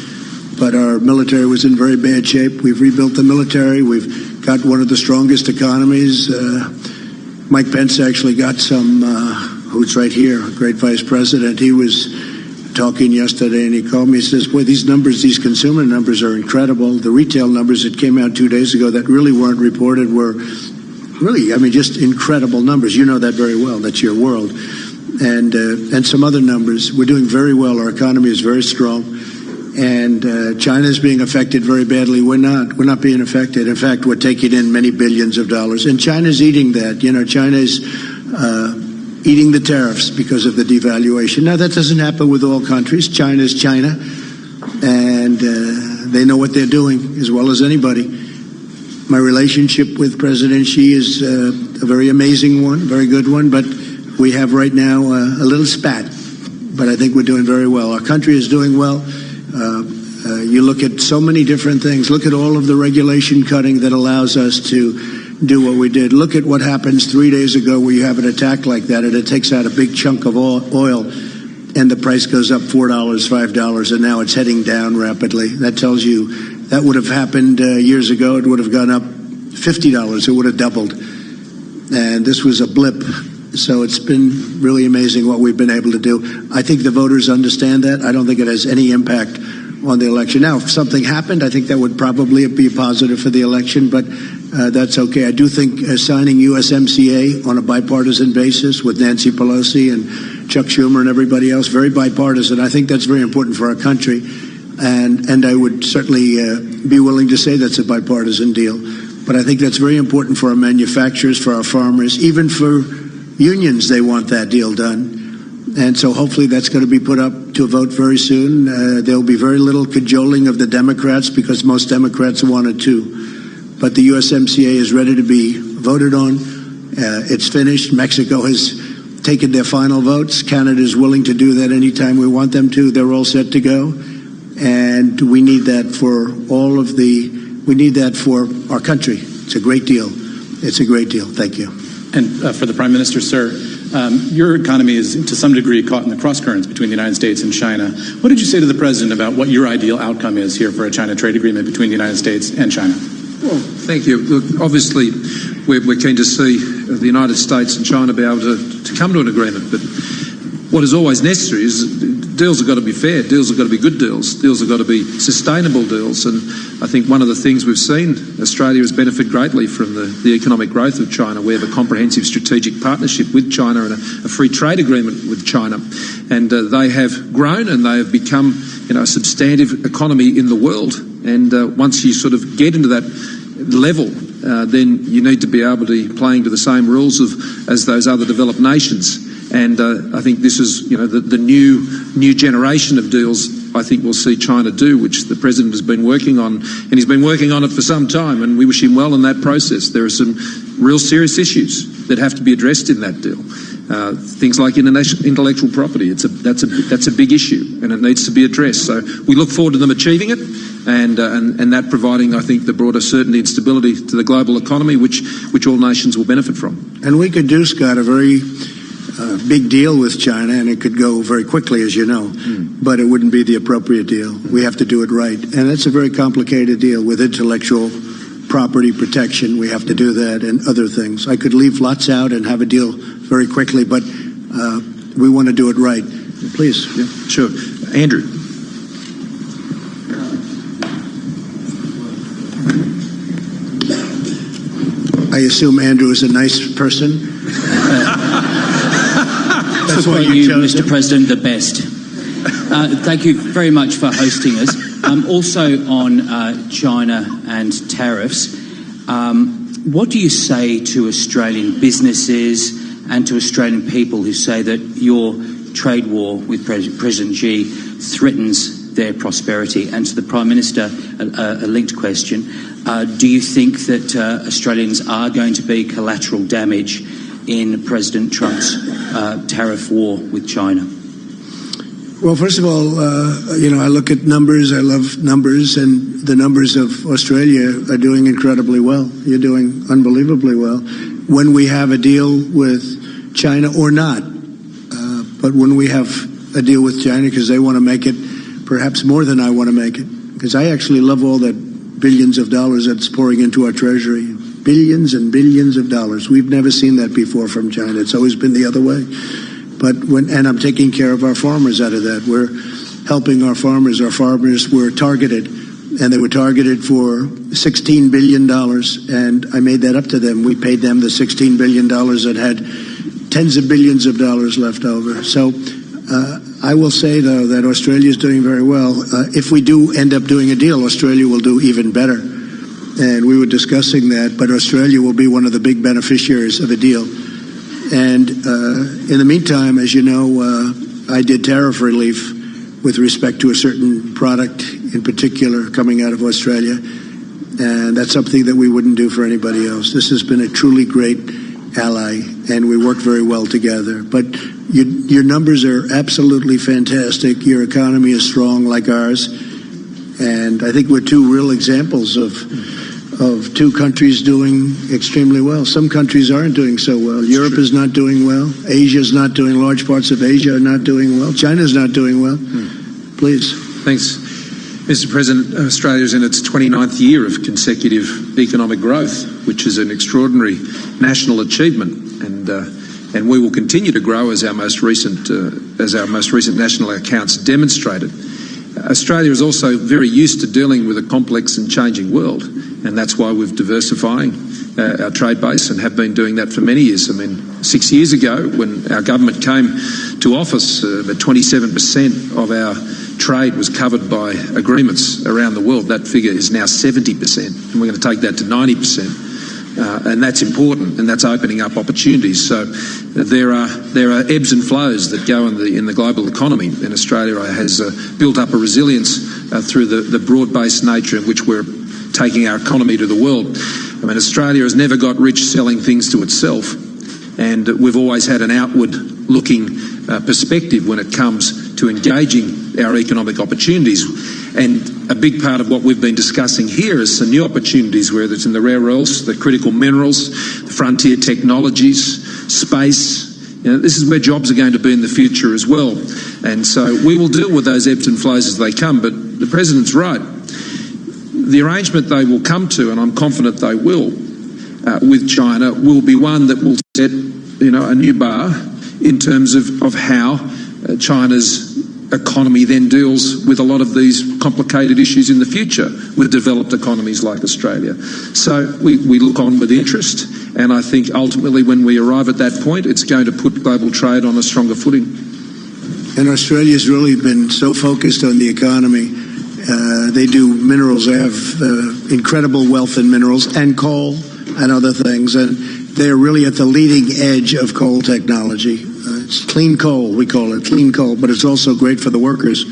But our military was in very bad shape. We've rebuilt the military. We've got one of the strongest economies. Mike Pence actually got some, who's right here, great vice president. He was talking yesterday and he called me. He says, boy, these numbers, these consumer numbers are incredible. The retail numbers that came out 2 days ago that really weren't reported were really, I mean, just incredible numbers. You know that very well. That's your world. And some other numbers. We're doing very well. Our economy is very strong. And China is being affected very badly. We're not being affected. In fact, we're taking in many billions of dollars. And China's eating that. You know, China's eating the tariffs because of the devaluation. Now, that doesn't happen with all countries. China's China. And they know what they're doing as well as anybody. My relationship with President Xi is a very amazing one, very good one. But we have right now a little spat. But I think we're doing very well. Our country is doing well. You look at so many different things. Look at all of the regulation cutting that allows us to do what we did. Look at what happens 3 days ago where you have an attack like that and it takes out a big chunk of oil and the price goes up $4, $5, and now it's heading down rapidly. That tells you that would have happened years ago. It would have gone up $50. It would have doubled. And this was a blip. So it's been really amazing what we've been able to do. I think the voters understand that. I don't think it has any impact on the election. Now, if something happened, I think that would probably be positive for the election, but that's okay. I do think signing USMCA on a bipartisan basis with Nancy Pelosi and Chuck Schumer and everybody else, very bipartisan. I think that's very important for our country, and I would certainly be willing to say that's a bipartisan deal. But I think that's very important for our manufacturers, for our farmers, even for unions. They want that deal done. And so hopefully that's going to be put up to a vote very soon. There will be very little cajoling of the Democrats because most Democrats want it too. But the USMCA is ready to be voted on. It's finished. Mexico has taken their final votes. Canada is willing to do that anytime we want them to. They're all set to go. And we need that for we need that for our country. It's a great deal. It's a great deal. Thank you. And for the Prime Minister, sir, your economy is to some degree caught in the cross-currents between the United States and China. What did you say to the President about what your ideal outcome is here for a China trade agreement between the United States and China? Well, thank you. Look, obviously, we're keen to see the United States and China be able to come to an agreement. But what is always necessary is deals have got to be fair. Deals have got to be good deals. Deals have got to be sustainable deals. And I think one of the things we've seen, Australia has benefited greatly from the economic growth of China. We have a comprehensive strategic partnership with China and a free trade agreement with China. And they have grown and they have become, a substantive economy in the world. And once you sort of get into that level, then you need to be able to be playing to the same rules as those other developed nations. And I think this is, the new generation of deals I think we'll see China do, which the President has been working on, and he's been working on it for some time, and we wish him well in that process. There are some real serious issues that have to be addressed in that deal. Things like intellectual property, that's a big issue, and it needs to be addressed. So we look forward to them achieving it, and that providing, I think, the broader certainty and stability to the global economy, which all nations will benefit from. And we could do, Scott, a very big deal with China, and it could go very quickly, as you know, but it wouldn't be the appropriate deal. We have to do it right, and it's a very complicated deal with intellectual property protection. We have to do that and other things. I could leave lots out and have a deal very quickly, but we want to do it right. Please. Yeah, sure. Andrew. I assume Andrew is a nice person. To quote you, Mr. President, the best. Thank you very much for hosting us. Also on China and tariffs, what do you say to Australian businesses and to Australian people who say that your trade war with President Xi threatens their prosperity? And to the Prime Minister, a linked question. Do you think that Australians are going to be collateral damage in President Trump's tariff war with China? Well, first of all, I look at numbers. I love numbers, and the numbers of Australia are doing incredibly well. You're doing unbelievably well. When we have a deal with China or not, but when we have a deal with China because they want to make it perhaps more than I want to make it, because I actually love all that billions of dollars that's pouring into our treasury. Billions and billions of dollars. We've never seen that before from China. It's always been the other way. And I'm taking care of our farmers out of that. We're helping our farmers. Our farmers were targeted, and they were targeted for $16 billion, and I made that up to them. We paid them the $16 billion that had tens of billions of dollars left over. So I will say, though, that Australia is doing very well. If we do end up doing a deal, Australia will do even better. And we were discussing that, but Australia will be one of the big beneficiaries of a deal. And in the meantime, as you know, I did tariff relief with respect to a certain product in particular coming out of Australia. And that's something that we wouldn't do for anybody else. This has been a truly great ally, and we work very well together. But your numbers are absolutely fantastic. Your economy is strong like ours. And I think we're two real examples of two countries doing extremely well. Some countries aren't doing so well. Europe is not doing well. Asia is not doing. Large parts of Asia are not doing well. China's not doing well. Please. Thanks. Mr. President, Australia is in its 29th year of consecutive economic growth, which is an extraordinary national achievement, and we will continue to grow as our most recent national accounts demonstrated. Australia is also very used to dealing with a complex and changing world, and that's why we're diversifying our trade base and have been doing that for many years. I mean, 6 years ago, when our government came to office, that 27% of our trade was covered by agreements around the world. That figure is now 70%, and we're going to take that to 90%. And that's important, and that's opening up opportunities. So there are ebbs and flows that go in the global economy, and Australia has built up a resilience through the broad-based nature in which we're taking our economy to the world. I mean, Australia has never got rich selling things to itself, and we've always had an outward-looking perspective when it comes to engaging our economic opportunities. And a big part of what we've been discussing here is some new opportunities, whether it's in the rare earths, the critical minerals, the frontier technologies, space. This is where jobs are going to be in the future as well. And so we will deal with those ebbs and flows as they come. But the President's right. The arrangement they will come to, and I'm confident they will, with China, will be one that will set a new bar in terms of how China's economy then deals with a lot of these complicated issues in the future with developed economies like Australia. So we look on with interest, and I think ultimately when we arrive at that point, it's going to put global trade on a stronger footing. And Australia's really been so focused on the economy. They do minerals. They have incredible wealth in minerals and coal and other things, and they're really at the leading edge of coal technology. It's clean coal, we call it, clean coal, but it's also great for the workers.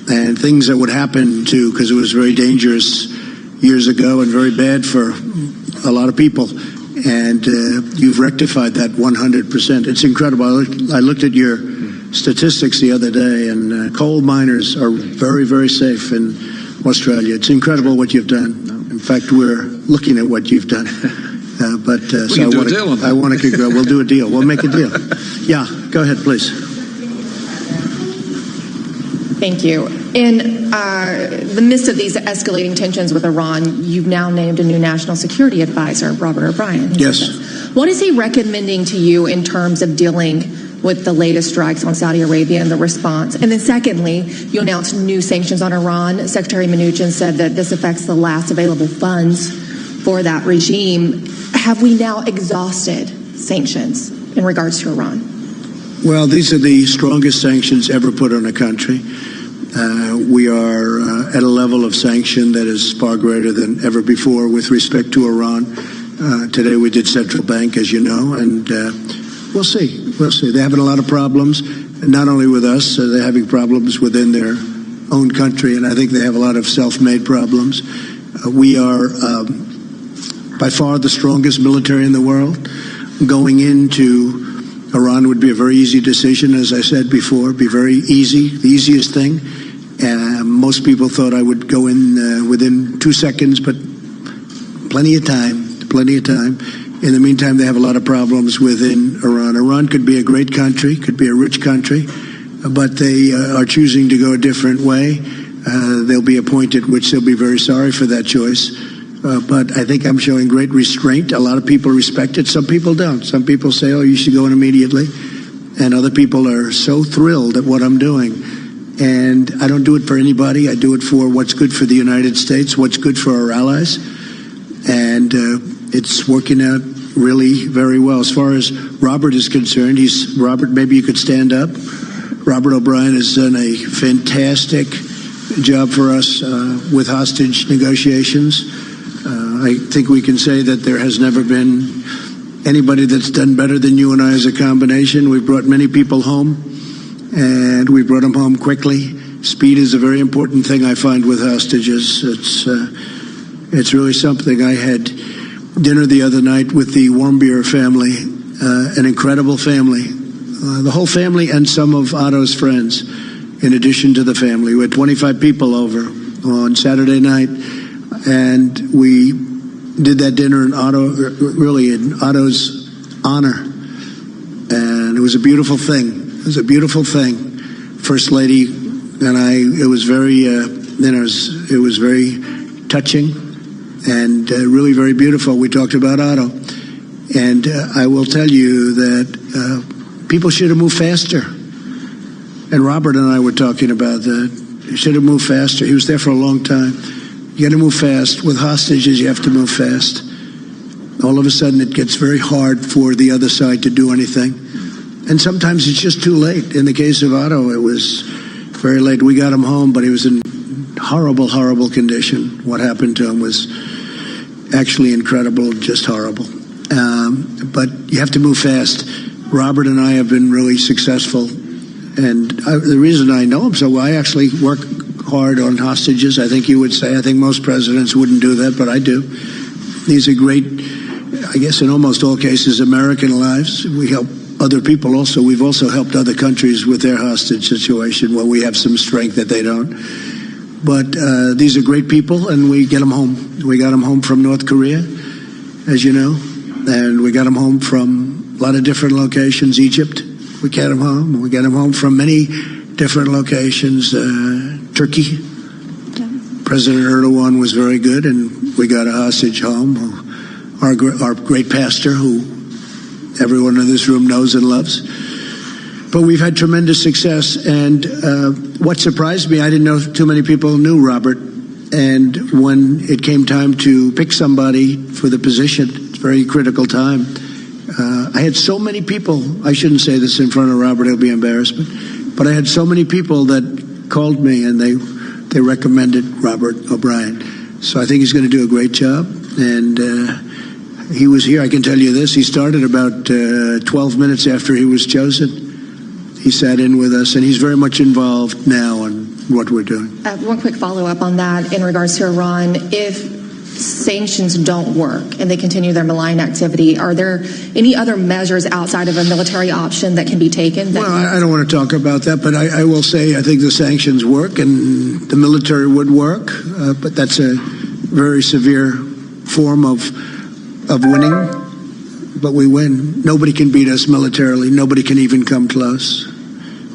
And things that would happen because it was very dangerous years ago and very bad for a lot of people. And you've rectified that 100%. It's incredible. I looked at your statistics the other day, and coal miners are very, very safe in Australia. It's incredible what you've done. In fact, we're looking at what you've done. So I want to go. We'll do a deal. We'll make a deal. Yeah, go ahead, please. Thank you. In the midst of these escalating tensions with Iran, you've now named a new national security advisor, Robert O'Brien. Yes. What is he recommending to you in terms of dealing with the latest strikes on Saudi Arabia and the response? And then secondly, you announced new sanctions on Iran. Secretary Mnuchin said that this affects the last available funds for that regime. Have we now exhausted sanctions in regards to Iran? Well, these are the strongest sanctions ever put on a country. We are at a level of sanction that is far greater than ever before with respect to Iran. Today we did central bank, as you know, and we'll see. We'll see. They're having a lot of problems, not only with us, they're having problems within their own country, and I think they have a lot of self-made problems. We are by far the strongest military in the world. Going into Iran would be a very easy decision, as I said before, be very easy, the easiest thing. Most people thought I would go in within 2 seconds, but plenty of time. In the meantime, they have a lot of problems within Iran. Iran could be a great country, could be a rich country, but they are choosing to go a different way. they'll be appointed, which they'll be very sorry for that choice. But I think I'm showing great restraint. A lot of people respect it. Some people don't. Some people say, oh, you should go in immediately. And other people are so thrilled at what I'm doing. And I don't do it for anybody. I do it for what's good for the United States, what's good for our allies. And it's working out really very well. As far as Robert is concerned, Robert, maybe you could stand up. Robert O'Brien has done a fantastic job for us with hostage negotiations. I think we can say that there has never been anybody that's done better than you and I as a combination. We've brought many people home, and we brought them home quickly. Speed is a very important thing, I find, with hostages. It's really something. I had dinner the other night with the Warmbier family, an incredible family. The whole family and some of Otto's friends, in addition to the family. We had 25 people over on Saturday night, and we did that dinner in Otto's honor. And it was a beautiful thing. It was a beautiful thing. First Lady and it was very, it was very touching and really very beautiful. We talked about Otto. And I will tell you that people should have moved faster. And Robert and I were talking about that. He should have moved faster. He was there for a long time. You got to move fast. With hostages, you have to move fast. All of a sudden, it gets very hard for the other side to do anything. And sometimes it's just too late. In the case of Otto, it was very late. We got him home, but he was in horrible, horrible condition. What happened to him was actually incredible, just horrible. But you have to move fast. Robert and I have been really successful. And the reason I know him so well, I actually work hard on hostages. I think you would say. I think most presidents wouldn't do that, but I do. These are great, I guess in almost all cases, American lives. We help other people also. We've also helped other countries with their hostage situation where we have some strength that they don't. But these are great people, and we get them home. We got them home from North Korea, as you know, and we got them home from a lot of different locations. Egypt, we got them home. We got them home from many different locations. Turkey, President Erdogan was very good, and we got a hostage home. Our great pastor, who everyone in this room knows and loves. But we've had tremendous success, and what surprised me, I didn't know too many people knew Robert, and when it came time to pick somebody for the position, it's a very critical time, I had so many people, I shouldn't say this in front of Robert, he'll be embarrassed, but I had so many people that called me, and they recommended Robert O'Brien. So I think he's going to do a great job, and he was here, I can tell you this, he started about 12 minutes after he was chosen. He sat in with us, and he's very much involved now in what we're doing. One quick follow-up on that in regards to Iran. If sanctions don't work and they continue their malign activity, are there any other measures outside of a military option that can be taken? Well, I don't want to talk about that, but I will say I think the sanctions work and the military would work, but that's a very severe form of winning. But we win. Nobody can beat us militarily. Nobody can even come close.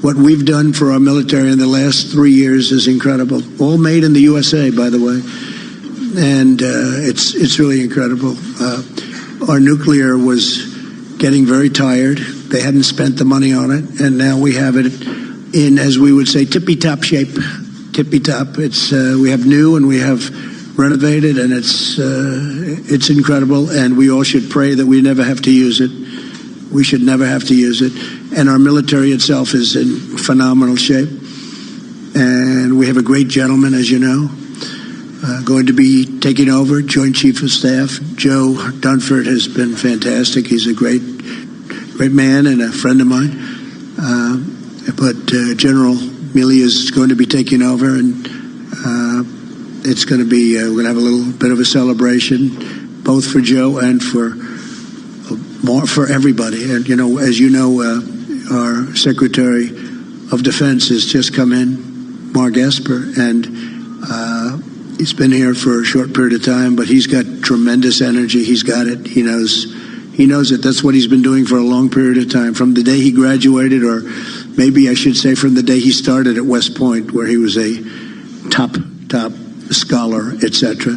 What we've done for our military in the last 3 years is incredible. All made in the USA, by the way. And it's really incredible. Our nuclear was getting very tired. They hadn't spent the money on it, and now we have it in, as we would say, tippy-top shape. Tippy-top. It's we have new and we have renovated, and it's incredible, and we all should pray that we never have to use it. We should never have to use it. And our military itself is in phenomenal shape. And we have a great gentleman, as you know, going to be taking over, Joint Chief of Staff. Joe Dunford has been fantastic. He's a great man and a friend of mine. But General Milley is going to be taking over, and it's going to be, we're going to have a little bit of a celebration, both for Joe and for everybody. And, you know, as you know, our Secretary of Defense has just come in, Mark Esper, and he's been here for a short period of time, but he's got tremendous energy. He's got it. He knows it. That's what he's been doing for a long period of time, from the day he graduated, or maybe I should say from the day he started at West Point, where he was a top scholar, etc.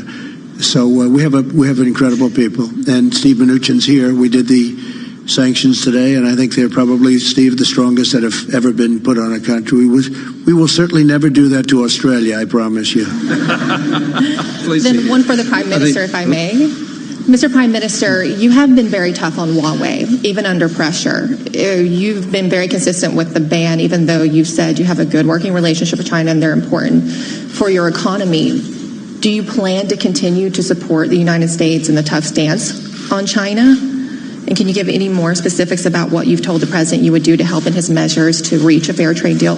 So we have incredible people. And Steve Mnuchin's here. We did the sanctions today, and I think they're probably, Steve, the strongest that have ever been put on a country. We will certainly never do that to Australia, I promise you. Then one for the Prime Minister, if I may. Mr. Prime Minister, you have been very tough on Huawei, even under pressure. You've been very consistent with the ban, even though you've said you have a good working relationship with China and they're important for your economy. Do you plan to continue to support the United States in the tough stance on China? And can you give any more specifics about what you've told the President you would do to help in his measures to reach a fair trade deal?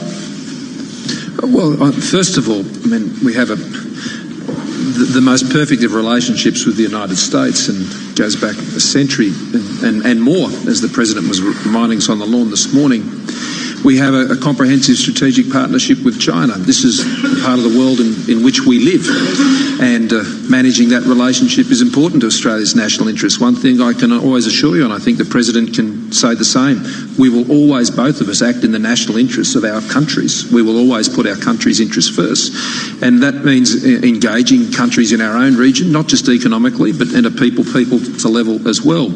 Well, first of all, I mean, we have the most perfect of relationships with the United States, and goes back a century and more, as the President was reminding us on the lawn this morning. We have a comprehensive strategic partnership with China. This is the part of the world in which we live, and managing that relationship is important to Australia's national interests. One thing I can always assure you, and I think the President can say the same, we will always, both of us, act in the national interests of our countries. We will always put our country's interests first. And that means engaging countries in our own region, not just economically, but at a people-to level as well.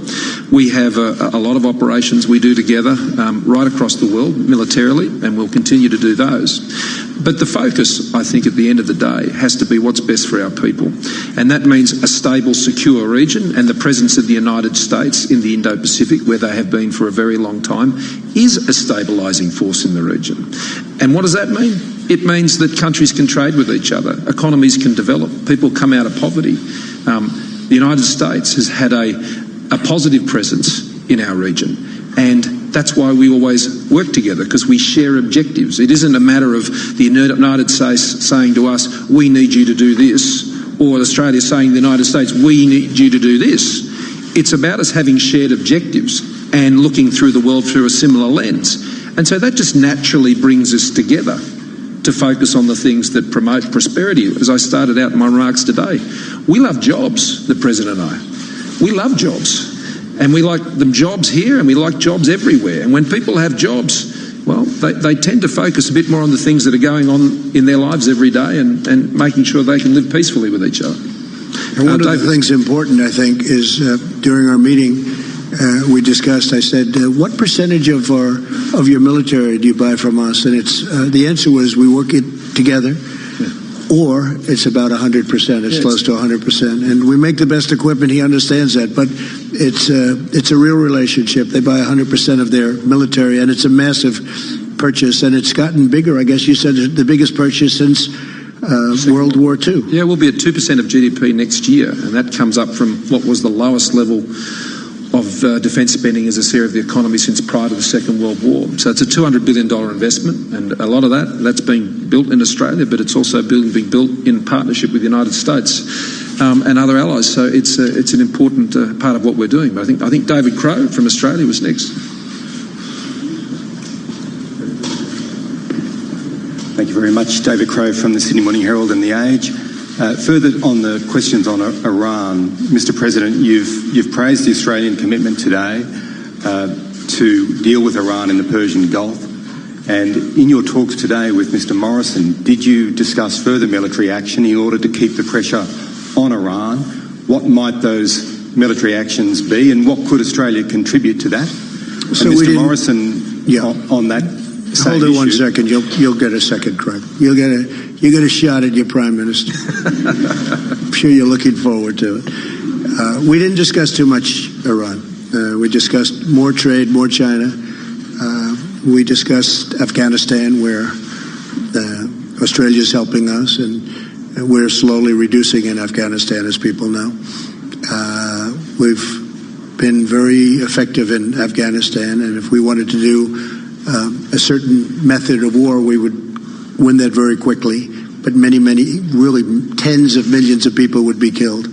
We have a lot of operations we do together right across the world, militarily, and we'll continue to do those. But the focus, I think, at the end of the day, has to be what's best for our people. And that means a stable, secure region, and the presence of the United States in the Indo-Pacific, where they have been for a very long time, is a stabilising force in the region. And what does that mean? It means that countries can trade with each other, economies can develop, people come out of poverty. The United States has had a positive presence in our region, and that's why we always work together, because we share objectives. It isn't a matter of the United States saying to us, we need you to do this, or Australia saying to the United States, we need you to do this. It's about us having shared objectives and looking through the world through a similar lens. And so that just naturally brings us together to focus on the things that promote prosperity. As I started out in my remarks today, we love jobs, the President and I. We love jobs. And we like them jobs here, and we like jobs everywhere. And when people have jobs, well, they tend to focus a bit more on the things that are going on in their lives every day, and making sure they can live peacefully with each other. And one of the things important, I think, is during our meeting, we discussed, I said, what percentage of your military do you buy from us? And the answer was we work it together. Or it's about 100%. It's close to 100%, and we make the best equipment. He understands that, but it's a real relationship. They buy 100% of their military, and it's a massive purchase, and it's gotten bigger. I guess you said the biggest purchase since World War II. Yeah, we'll be at 2% of GDP next year, and that comes up from what was the lowest level of defence spending as a share of the economy since prior to the Second World War. So it's a $200 billion investment, and a lot of that's being built in Australia, but it's also being built in partnership with the United States and other allies. So it's an important part of what we're doing. But I think David Crowe from Australia was next. Thank you very much. David Crowe from the Sydney Morning Herald and The Age. Further on the questions on Iran, Mr. President, you've praised the Australian commitment today to deal with Iran in the Persian Gulf. And in your talks today with Mr. Morrison, did you discuss further military action in order to keep the pressure on Iran? What might those military actions be, and what could Australia contribute to that? So and Mr. Morrison, on that. Hold it 1 second. You'll get a second, Craig. You get a shot at your Prime Minister. I'm sure you're looking forward to it. We didn't discuss too much Iran. We discussed more trade, more China. We discussed Afghanistan, where Australia's helping us, and we're slowly reducing in Afghanistan, as people know. We've been very effective in Afghanistan, and if we wanted to do a certain method of war, we would win that very quickly. But many, really tens of millions of people would be killed.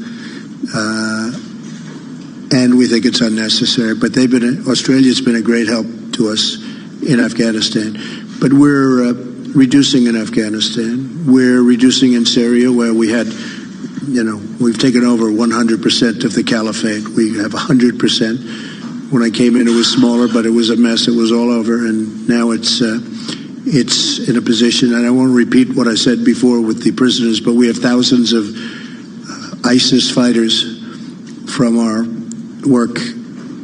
And we think it's unnecessary. But Australia's been a great help to us in Afghanistan. But we're reducing in Afghanistan. We're reducing in Syria, where we had, we've taken over 100% of the caliphate. We have 100%. When I came in, it was smaller, but it was a mess. It was all over, and now it's it's in a position, and I won't repeat what I said before with the prisoners, but we have thousands of ISIS fighters from our work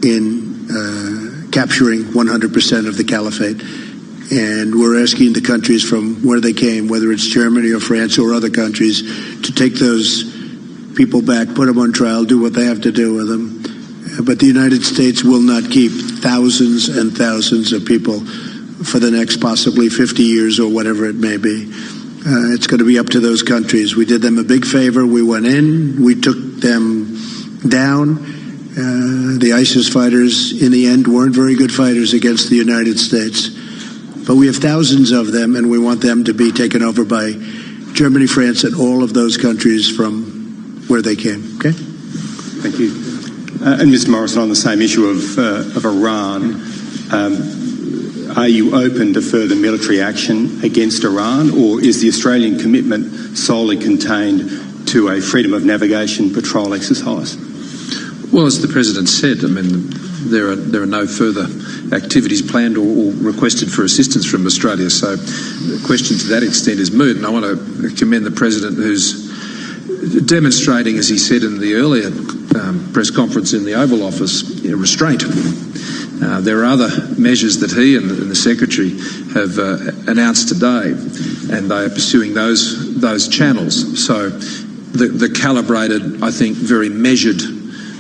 in capturing 100% of the caliphate. And we're asking the countries from where they came, whether it's Germany or France or other countries, to take those people back, put them on trial, do what they have to do with them. But the United States will not keep thousands and thousands of people for the next possibly 50 years or whatever it may be. It's going to be up to those countries. We did them a big favor. We went in. We took them down. The ISIS fighters, in the end, weren't very good fighters against the United States. But we have thousands of them, and we want them to be taken over by Germany, France, and all of those countries from where they came. Okay? Thank you. And Mr. Morrison, on the same issue of Iran, are you open to further military action against Iran, or is the Australian commitment solely contained to a freedom of navigation patrol exercise? Well, as the President said, I mean, there are no further activities planned or requested for assistance from Australia. So the question to that extent is moot. And I want to commend the President, who's demonstrating, as he said in the earlier press conference in the Oval Office, restraint. There are other measures that he and the Secretary have announced today, and they are pursuing those channels. So the calibrated, I think, very measured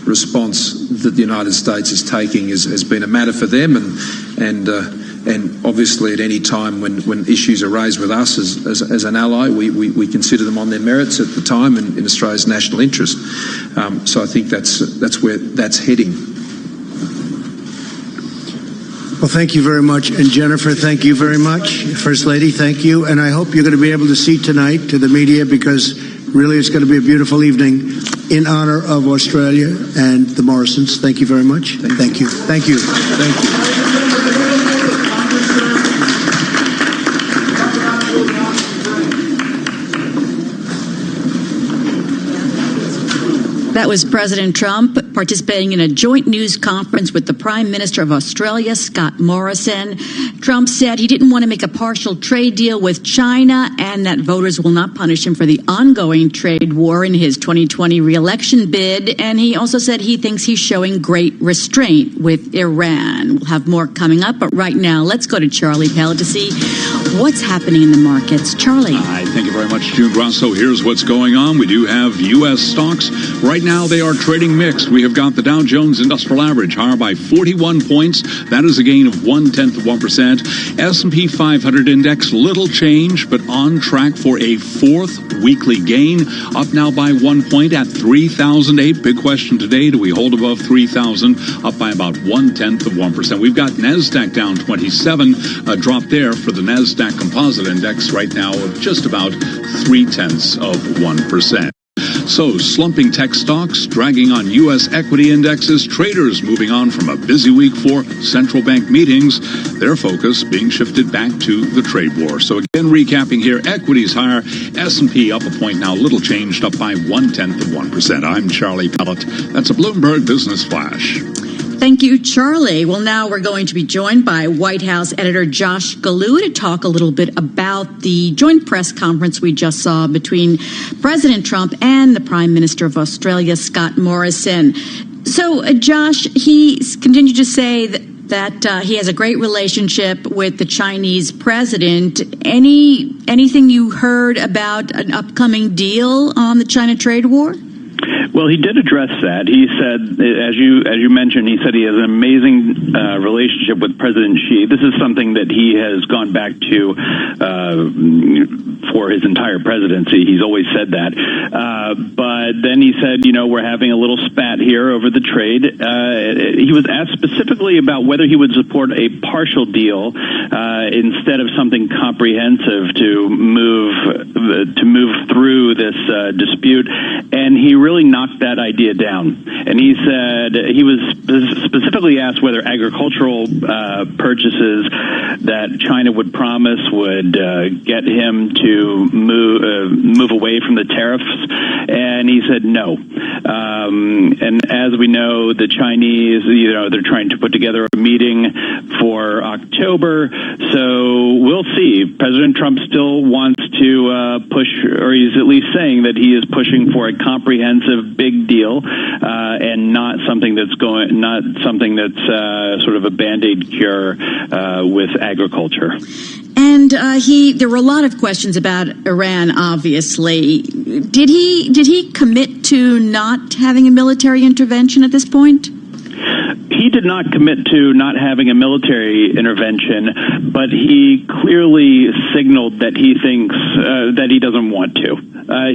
response that the United States is taking has been a matter for them, and obviously at any time when issues are raised with us as an ally, we consider them on their merits at the time and in Australia's national interest. So I think that's where that's heading. Well, thank you very much. And Jennifer, thank you very much. First Lady, thank you. And I hope you're going to be able to see tonight to the media, because really it's going to be a beautiful evening in honor of Australia and the Morrisons. Thank you very much. Thank you. Thank you. Thank you. That was President Trump participating in a joint news conference with the Prime Minister of Australia, Scott Morrison. Trump said he didn't want to make a partial trade deal with China and that voters will not punish him for the ongoing trade war in his 2020 re-election bid. And he also said he thinks he's showing great restraint with Iran. We'll have more coming up, but right now, let's go to Charlie Pell to see what's happening in the markets. Charlie. Hi, thank you very much, June Grosso. Here's what's going on. We do have U.S. stocks. Right now, they are trading mixed. We have got the Dow Jones Industrial Average higher by 41 points. That is a gain of 0.1%. S&P 500 index, little change, but on track for a fourth weekly gain. Up now by 1 point at 3,008. Big question today, do we hold above 3,000? Up by about 0.1%. We've got NASDAQ down 27, a drop there for the NASDAQ Composite Index right now of just about 0.3%. So, slumping tech stocks dragging on U.S. equity indexes, traders moving on from a busy week for central bank meetings, their focus being shifted back to the trade war. So again, recapping here, equities higher, S&P up a point now, little changed, up by 0.1%. I'm Charlie Pellet. That's a Bloomberg Business Flash. Thank you, Charlie. Well, now we're going to be joined by White House editor Josh Galou to talk a little bit about the joint press conference we just saw between President Trump and the Prime Minister of Australia, Scott Morrison. So, Josh, he continued to say that he has a great relationship with the Chinese president. Anything you heard about an upcoming deal on the China trade war? Well, he did address that. He said, as you mentioned, he said he has an amazing relationship with President Xi. This is something that he has gone back to for his entire presidency. He's always said that. But then he said, we're having a little spat here over the trade. He was asked specifically about whether he would support a partial deal instead of something comprehensive to move through this dispute. And he really knocked that idea down. And he said he was specifically asked whether agricultural purchases that China would promise would get him to move away from the tariffs. And he said no. And as we know, the Chinese, they're trying to put together a meeting for October. So we'll see. President Trump still wants to push, or he's at least saying that he is pushing for a comprehensive big deal, and not something that's sort of a Band-Aid cure with agriculture. And there were a lot of questions about Iran, obviously. Did he commit to not having a military intervention at this point? He did not commit to not having a military intervention, but he clearly signaled that he thinks that he doesn't want to.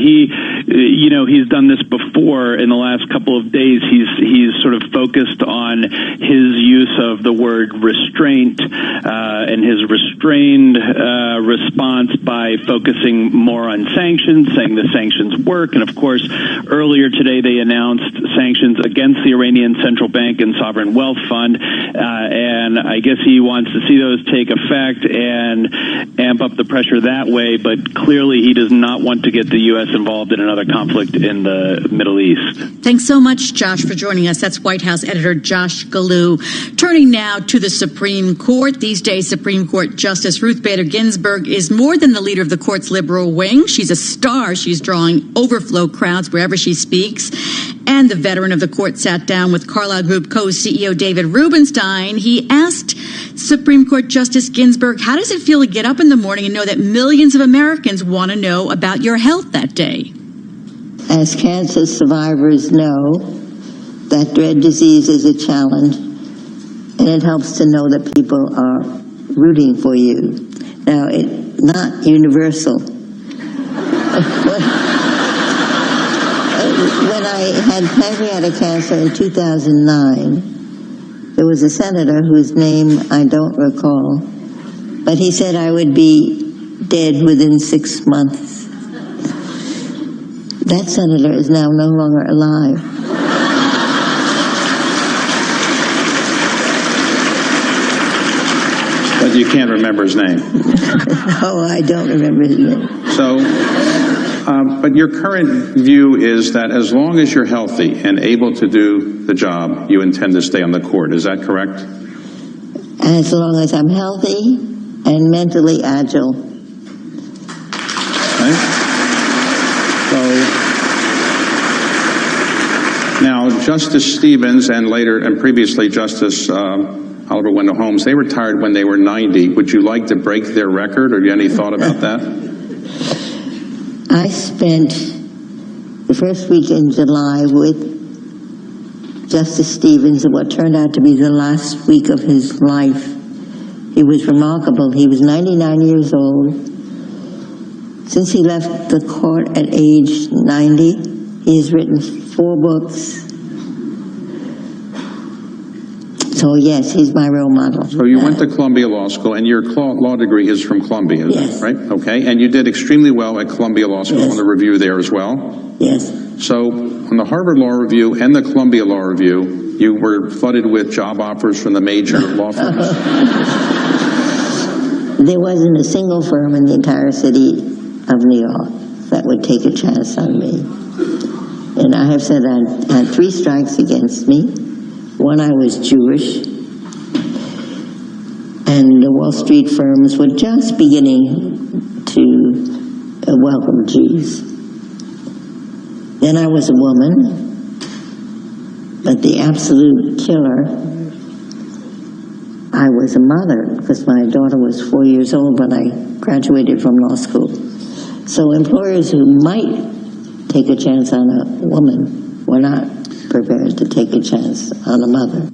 He's done this before. In the last couple of days, he's sort of focused on his use of the word restraint and his restrained response by focusing more on sanctions, saying the sanctions work. And of course, earlier today they announced sanctions against the Iranian Central Bank and Sovereign Wealth Fund, and I guess he wants to see those take effect and amp up the pressure that way. But clearly, he does not want to get the U.S. involved in another conflict in the Middle East. Thanks so much, Josh, for joining us. That's White House editor Josh Galou. Turning now to the Supreme Court. These days, Supreme Court Justice Ruth Bader Ginsburg is more than the leader of the court's liberal wing. She's a star. She's drawing overflow crowds wherever she speaks. And the veteran of the court sat down with Carlyle Group co-CEO David Rubenstein. He asked Supreme Court Justice Ginsburg, how does it feel to get up in the morning and know that millions of Americans want to know about your health that day? As cancer survivors know, that dread disease is a challenge, and it helps to know that people are rooting for you. Now, it's not universal. When I had pancreatic cancer in 2009, there was a senator whose name I don't recall, but he said I would be dead within 6 months. That senator is now no longer alive. But you can't remember his name. No, I don't remember his name. So, but your current view is that as long as you're healthy and able to do the job, you intend to stay on the court. Is that correct? As long as I'm healthy and mentally agile. Okay. So, now Justice Stevens and previously Justice Oliver Wendell Holmes, they retired when they were 90. Would you like to break their record, or do you have any thought about that? I spent the first week in July with Justice Stevens in what turned out to be the last week of his life. He was remarkable. He was 99 years old. Since he left the court at age 90, he has written 4 books. So yes, he's my role model. So you went to Columbia Law School, and your law degree is from Columbia, yes. Right? Okay, and you did extremely well at Columbia Law School on the review there as well? Yes. So on the Harvard Law Review and the Columbia Law Review, you were flooded with job offers from the major law firms? There wasn't a single firm in the entire city of New York that would take a chance on me. And I have said I had 3 strikes against me. One, I was Jewish, and the Wall Street firms were just beginning to welcome Jews. Then I was a woman, but the absolute killer, I was a mother, because my daughter was 4 years old when I graduated from law school. So employers who might take a chance on a woman were not prepared to take a chance on a mother.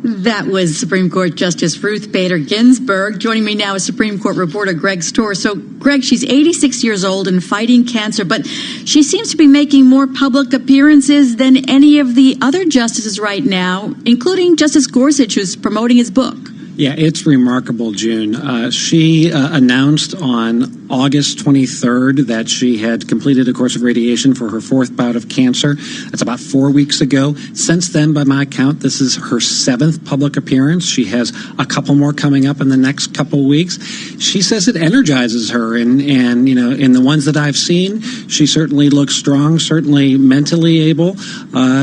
That was Supreme Court Justice Ruth Bader Ginsburg. Joining me now is Supreme Court reporter Greg Stohr. So, Greg, she's 86 years old and fighting cancer, but she seems to be making more public appearances than any of the other justices right now, including Justice Gorsuch, who's promoting his book. Yeah, it's remarkable, June. She announced on August 23rd that she had completed a course of radiation for her 4th bout of cancer. That's about 4 weeks ago. Since then, by my count, this is her 7th public appearance. She has a couple more coming up in the next couple weeks. She says it energizes her, and in the ones that I've seen, she certainly looks strong, certainly mentally able.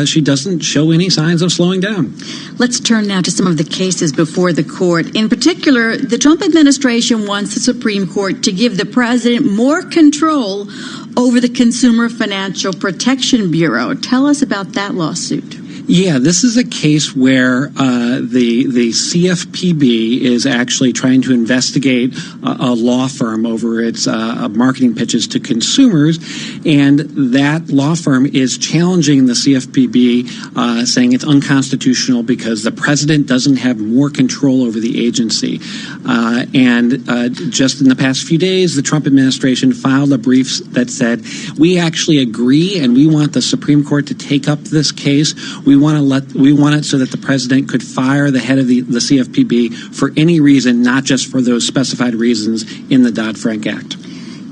She doesn't show any signs of slowing down. Let's turn now to some of the cases before the court. In particular, the Trump administration wants the Supreme Court to give the president more control over the Consumer Financial Protection Bureau. Tell us about that lawsuit. Yeah, this is a case where the CFPB is actually trying to investigate a law firm over its marketing pitches to consumers, and that law firm is challenging the CFPB, saying it's unconstitutional because the president doesn't have more control over the agency. And just in the past few days, the Trump administration filed a brief that said, we actually agree and we want the Supreme Court to take up this case. We want it so that the president could fire the head of the CFPB for any reason, not just for those specified reasons in the Dodd-Frank Act.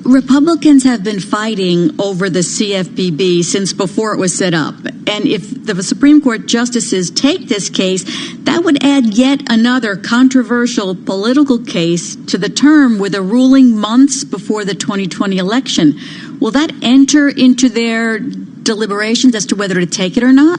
Republicans have been fighting over the CFPB since before it was set up. And if the Supreme Court justices take this case, that would add yet another controversial political case to the term, with a ruling months before the 2020 election. Will that enter into their deliberations as to whether to take it or not?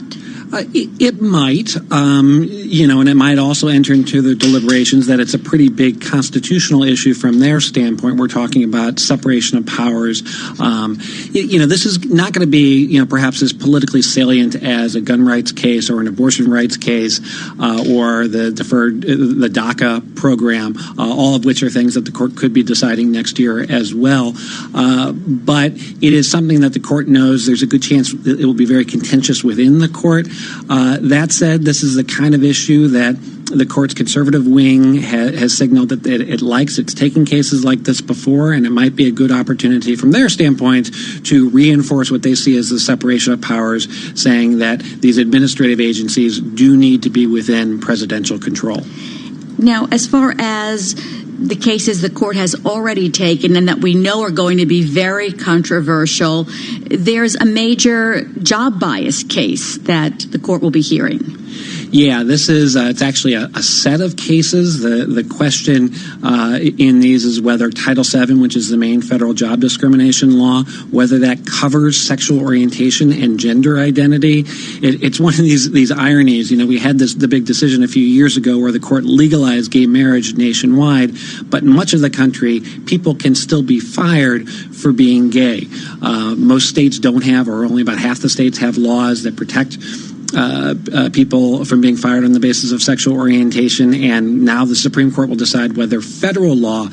It might, and it might also enter into the deliberations that it's a pretty big constitutional issue from their standpoint. We're talking about separation of powers. This is not going to be, perhaps as politically salient as a gun rights case or an abortion rights case or the DACA program, all of which are things that the court could be deciding next year as well. But it is something that the court knows there's a good chance that it will be very contentious within the court. That said, this is the kind of issue that the court's conservative wing has signaled that it likes. It's taken cases like this before, and it might be a good opportunity from their standpoint to reinforce what they see as the separation of powers, saying that these administrative agencies do need to be within presidential control. Now, as far as the cases the court has already taken and that we know are going to be very controversial, there's a major job bias case that the court will be hearing. Yeah, this is it's actually a set of cases. The question in these is whether Title VII, which is the main federal job discrimination law, whether that covers sexual orientation and gender identity. It's one of these ironies. We had the big decision a few years ago where the court legalized gay marriage nationwide, but in much of the country, people can still be fired for being gay. Most states don't have, or only about half the states have, laws that protect people from being fired on the basis of sexual orientation, and now the Supreme Court will decide whether federal law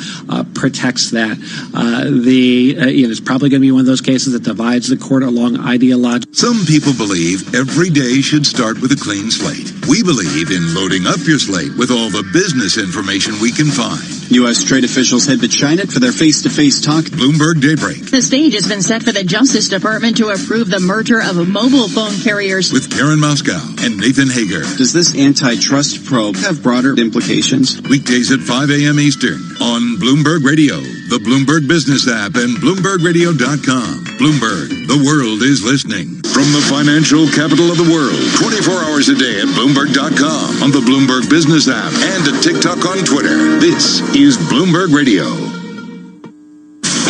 protects that. It's probably going to be one of those cases that divides the court along ideology. Some people believe every day should start with a clean slate. We believe in loading up your slate with all the business information we can find. U.S. trade officials head to China for their face-to-face talk. Bloomberg Daybreak. The stage has been set for the Justice Department to approve the merger of mobile phone carriers. With Karen Moscow and Nathan Hager. Does this antitrust probe have broader implications? Weekdays at 5 a.m. Eastern on Bloomberg Radio, the Bloomberg Business app, and BloombergRadio.com. Bloomberg, the world is listening. From the financial capital of the world, 24 hours a day at Bloomberg.com, on the Bloomberg Business app, and at TikTok on Twitter. This is Bloomberg Radio.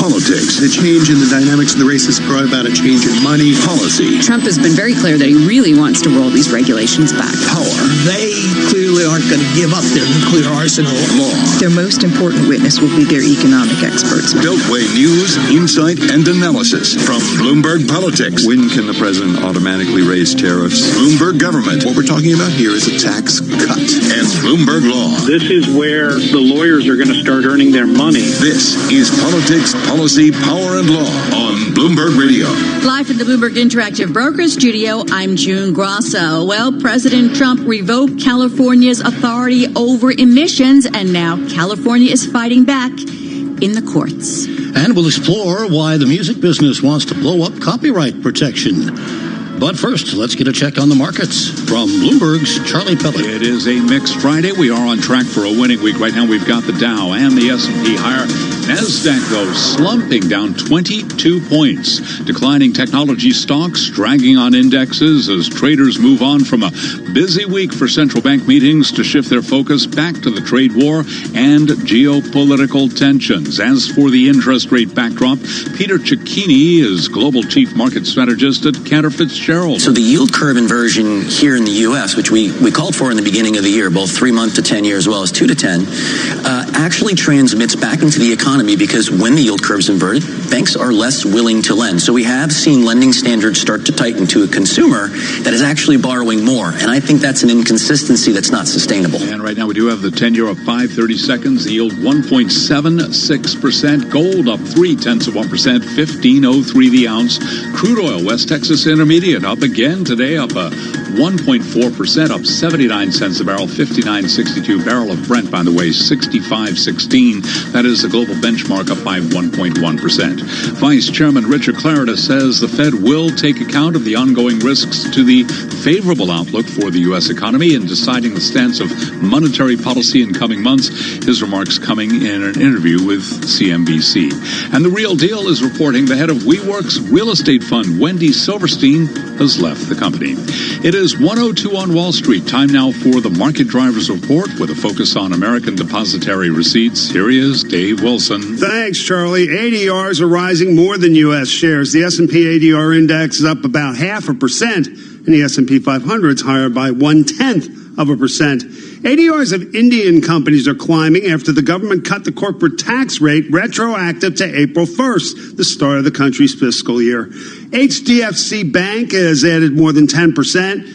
Politics. The change in the dynamics of the race is brought about a change in money. Policy. Trump has been very clear that he really wants to roll these regulations back. Power. They clearly aren't going to give up their nuclear arsenal. Law. Their most important witness will be their economic experts. Beltway news, insight, and analysis from Bloomberg Politics. When can the president automatically raise tariffs? Bloomberg Government. What we're talking about here is a tax cut. And Bloomberg Law. This is where the lawyers are going to start earning their money. This is Politics, Policy, Power, and Law on Bloomberg Radio. Live from the Bloomberg Interactive Brokers Studio, I'm June Grosso. Well, President Trump revoked California's authority over emissions, and now California is fighting back in the courts. And we'll explore why the music business wants to blow up copyright protection. But first, let's get a check on the markets from Bloomberg's Charlie Pellet. It is a mixed Friday. We are on track for a winning week. Right now, we've got the Dow and the S&P higher NASDAQ, though, slumping down 22 points. Declining technology stocks dragging on indexes as traders move on from a busy week for central bank meetings to shift their focus back to the trade war and geopolitical tensions. As for the interest rate backdrop, Peter Cecchini is Global Chief Market Strategist at Cantor Fitzgerald. So the yield curve inversion here in the U.S., which we called for in the beginning of the year, both 3-month to 10 year as well as 2 to 10, actually transmits back into the economy because when the yield curve's inverted, banks are less willing to lend. So we have seen lending standards start to tighten to a consumer that is actually borrowing more. And I think that's an inconsistency that's not sustainable. And right now we do have the 10-year up 5.30 seconds, the yield 1.76%, gold up 0.3%, 15.03 the ounce. Crude oil, West Texas Intermediate, up again today, up 1.4%, up 79 cents a barrel, 59.62. Barrel of Brent, by the way, 65.16. That is the global benchmark, up by 1.1%. Vice Chairman Richard Clarida says the Fed will take account of the ongoing risks to the favorable outlook for the U.S. economy in deciding the stance of monetary policy in coming months. His remarks coming in an interview with CNBC. And The Real Deal is reporting the head of WeWork's real estate fund, Wendy Silverstein, has left the company. It is 1:02 on Wall Street. Time now for the Market Drivers Report with a focus on American depository receipts. Here he is, Dave Wilson. Thanks, Charlie. ADRs are rising more than U.S. shares. The S&P ADR index is up about 0.5%, and the S&P 500 is higher by 0.1%. ADRs of Indian companies are climbing after the government cut the corporate tax rate retroactive to April 1st, the start of the country's fiscal year. HDFC Bank has added more than 10%.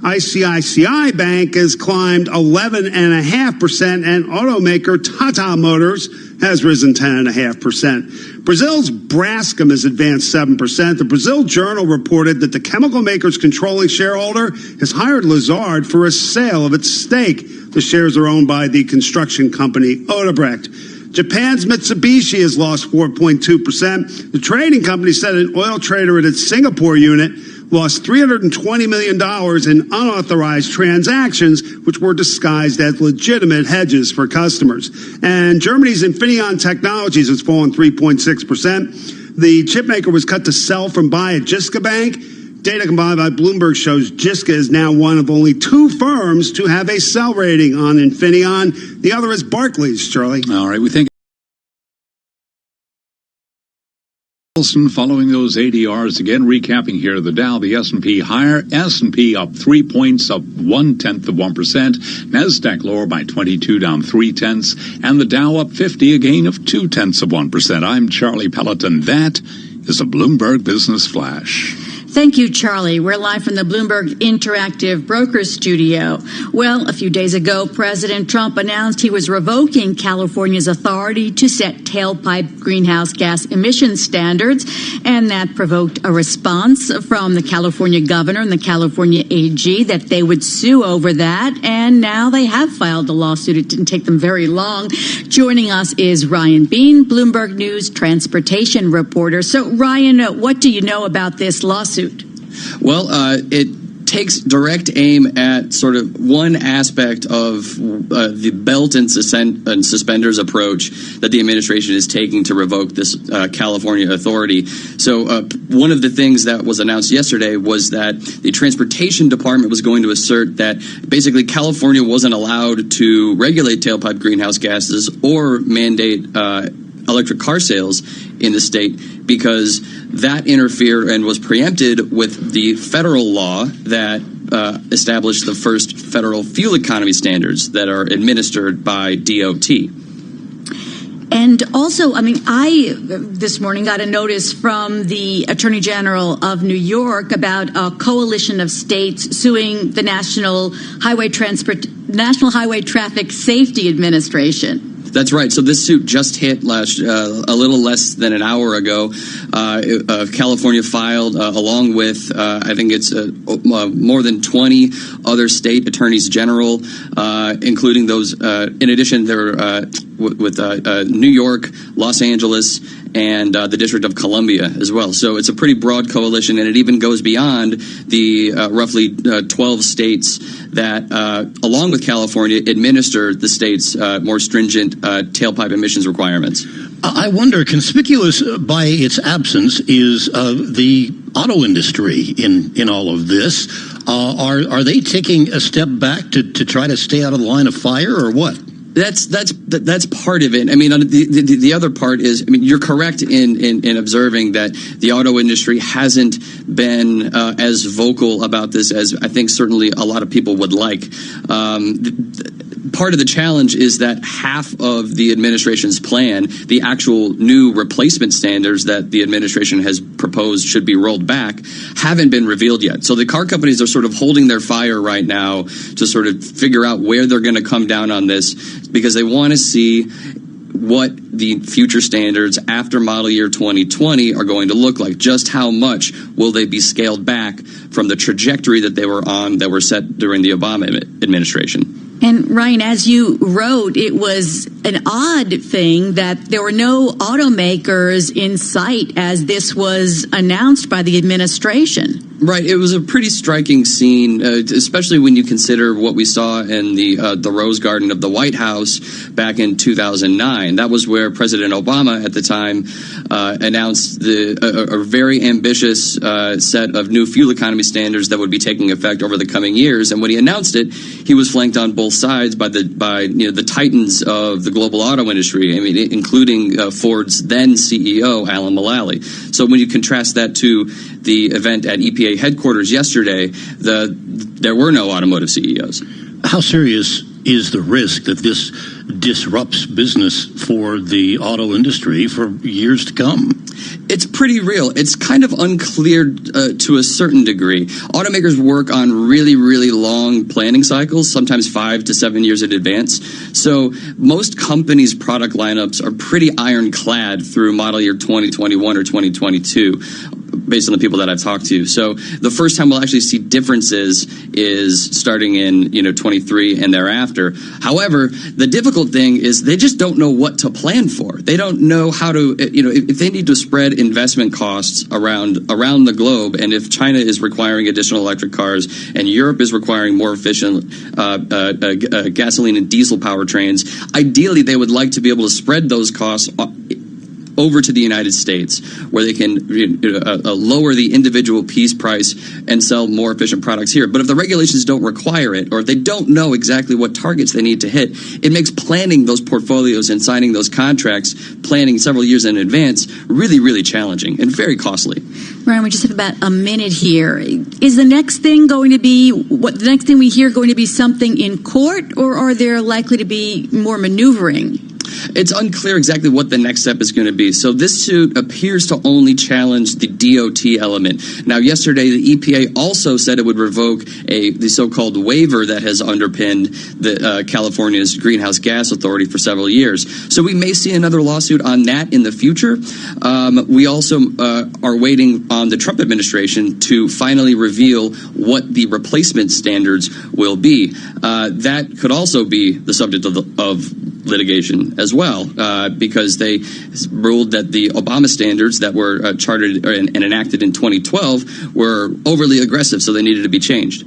ICICI Bank has climbed 11.5%, and automaker Tata Motors has risen 10.5%. Brazil's Braskem has advanced 7%. The Brazil Journal reported that the chemical maker's controlling shareholder has hired Lazard for a sale of its stake. The shares are owned by the construction company Odebrecht. Japan's Mitsubishi has lost 4.2%. The trading company said an oil trader at its Singapore unit lost $320 million in unauthorized transactions, which were disguised as legitimate hedges for customers. And Germany's Infineon Technologies has fallen 3.6%. The chipmaker was cut to sell from buy at Jiske Bank. Data combined by Bloomberg shows Jiske is now one of only 2 firms to have a sell rating on Infineon. The other is Barclays, Charlie. All right, we think following those ADRs, again recapping here, the Dow, the S&P higher, S&P up 3 points, up 0.1%, NASDAQ lower by 22, down 0.3, and the Dow up 50, a gain of 0.2%. I'm Charlie Pelleton. That is a Bloomberg Business Flash. Thank you, Charlie. We're live from the Bloomberg Interactive Brokers Studio. Well, a few days ago, President Trump announced he was revoking California's authority to set tailpipe greenhouse gas emission standards, and that provoked a response from the California governor and the California AG that they would sue over that, and now they have filed a lawsuit. It didn't take them very long. Joining us is Ryan Bean, Bloomberg News transportation reporter. So, Ryan, what do you know about this lawsuit? Well, it takes direct aim at sort of one aspect of the belt and suspenders approach that the administration is taking to revoke this California authority. So one of the things that was announced yesterday was that the Transportation Department was going to assert that basically California wasn't allowed to regulate tailpipe greenhouse gases or mandate electric car sales in the state because that interfered and was preempted with the federal law that established the first federal fuel economy standards that are administered by DOT. And also, I this morning got a notice from the Attorney General of New York about a coalition of states suing the National Highway Traffic Safety Administration. That's right. So this suit just hit a little less than an hour ago. California filed along with, I think it's more than 20 other state attorneys general, including those, in addition, there with New York, Los Angeles, and the District of Columbia as well. So it's a pretty broad coalition, and it even goes beyond the roughly 12 states that, along with California, administer the state's more stringent tailpipe emissions requirements. I wonder, conspicuous by its absence is the auto industry in all of this. Are they taking a step back to try to stay out of the line of fire, or what? That's part of it. I mean, the other part is, I mean, you're correct in observing that the auto industry hasn't been as vocal about this as I think certainly a lot of people would like. Part of the challenge is that half of the administration's plan, the actual new replacement standards that the administration has proposed should be rolled back, haven't been revealed yet. So the car companies are sort of holding their fire right now to sort of figure out where they're going to come down on this, because they want to see what the future standards after model year 2020 are going to look like. Just how much will they be scaled back from the trajectory that they were on, that were set during the Obama administration? And Ryan, as you wrote, it was an odd thing that there were no automakers in sight as this was announced by the administration. Right. It was a pretty striking scene, especially when you consider what we saw in the Rose Garden of the White House back in 2009. That was where President Obama at the time announced a very ambitious set of new fuel economy standards that would be taking effect over the coming years. And when he announced it, he was flanked on both sides by the titans of the global auto industry. I mean, including Ford's then CEO Alan Mulally. So when you contrast that to the event at EPA headquarters yesterday, there were no automotive CEOs. How serious is the risk that this disrupts business for the auto industry for years to come? It's pretty real. It's kind of unclear to a certain degree. Automakers work on really, really long planning cycles, sometimes 5 to 7 years in advance. So most companies' product lineups are pretty ironclad through model year 2021 or 2022. Based on the people that I've talked to. So the first time we'll actually see differences is starting in 23 and thereafter. However, the difficult thing is they just don't know what to plan for. They don't know how to, if they need to spread investment costs around the globe, and if China is requiring additional electric cars and Europe is requiring more efficient gasoline and diesel powertrains, ideally they would like to be able to spread those costs over to the United States, where they can lower the individual piece price and sell more efficient products here. But if the regulations don't require it, or if they don't know exactly what targets they need to hit, it makes planning those portfolios and signing those contracts, planning several years in advance, really, really challenging and very costly. Ryan, we just have about a minute here. Is the next thing going to be, the next thing we hear going to be something in court, or are there likely to be more maneuvering? It's unclear exactly what the next step is going to be. So this suit appears to only challenge the DOT element. Now, yesterday, the EPA also said it would revoke the so-called waiver that has underpinned California's Greenhouse Gas Authority for several years. So we may see another lawsuit on that in the future. We also are waiting on the Trump administration to finally reveal what the replacement standards will be. That could also be the subject of litigation as well, because they ruled that the Obama standards that were chartered and enacted in 2012 were overly aggressive, so they needed to be changed.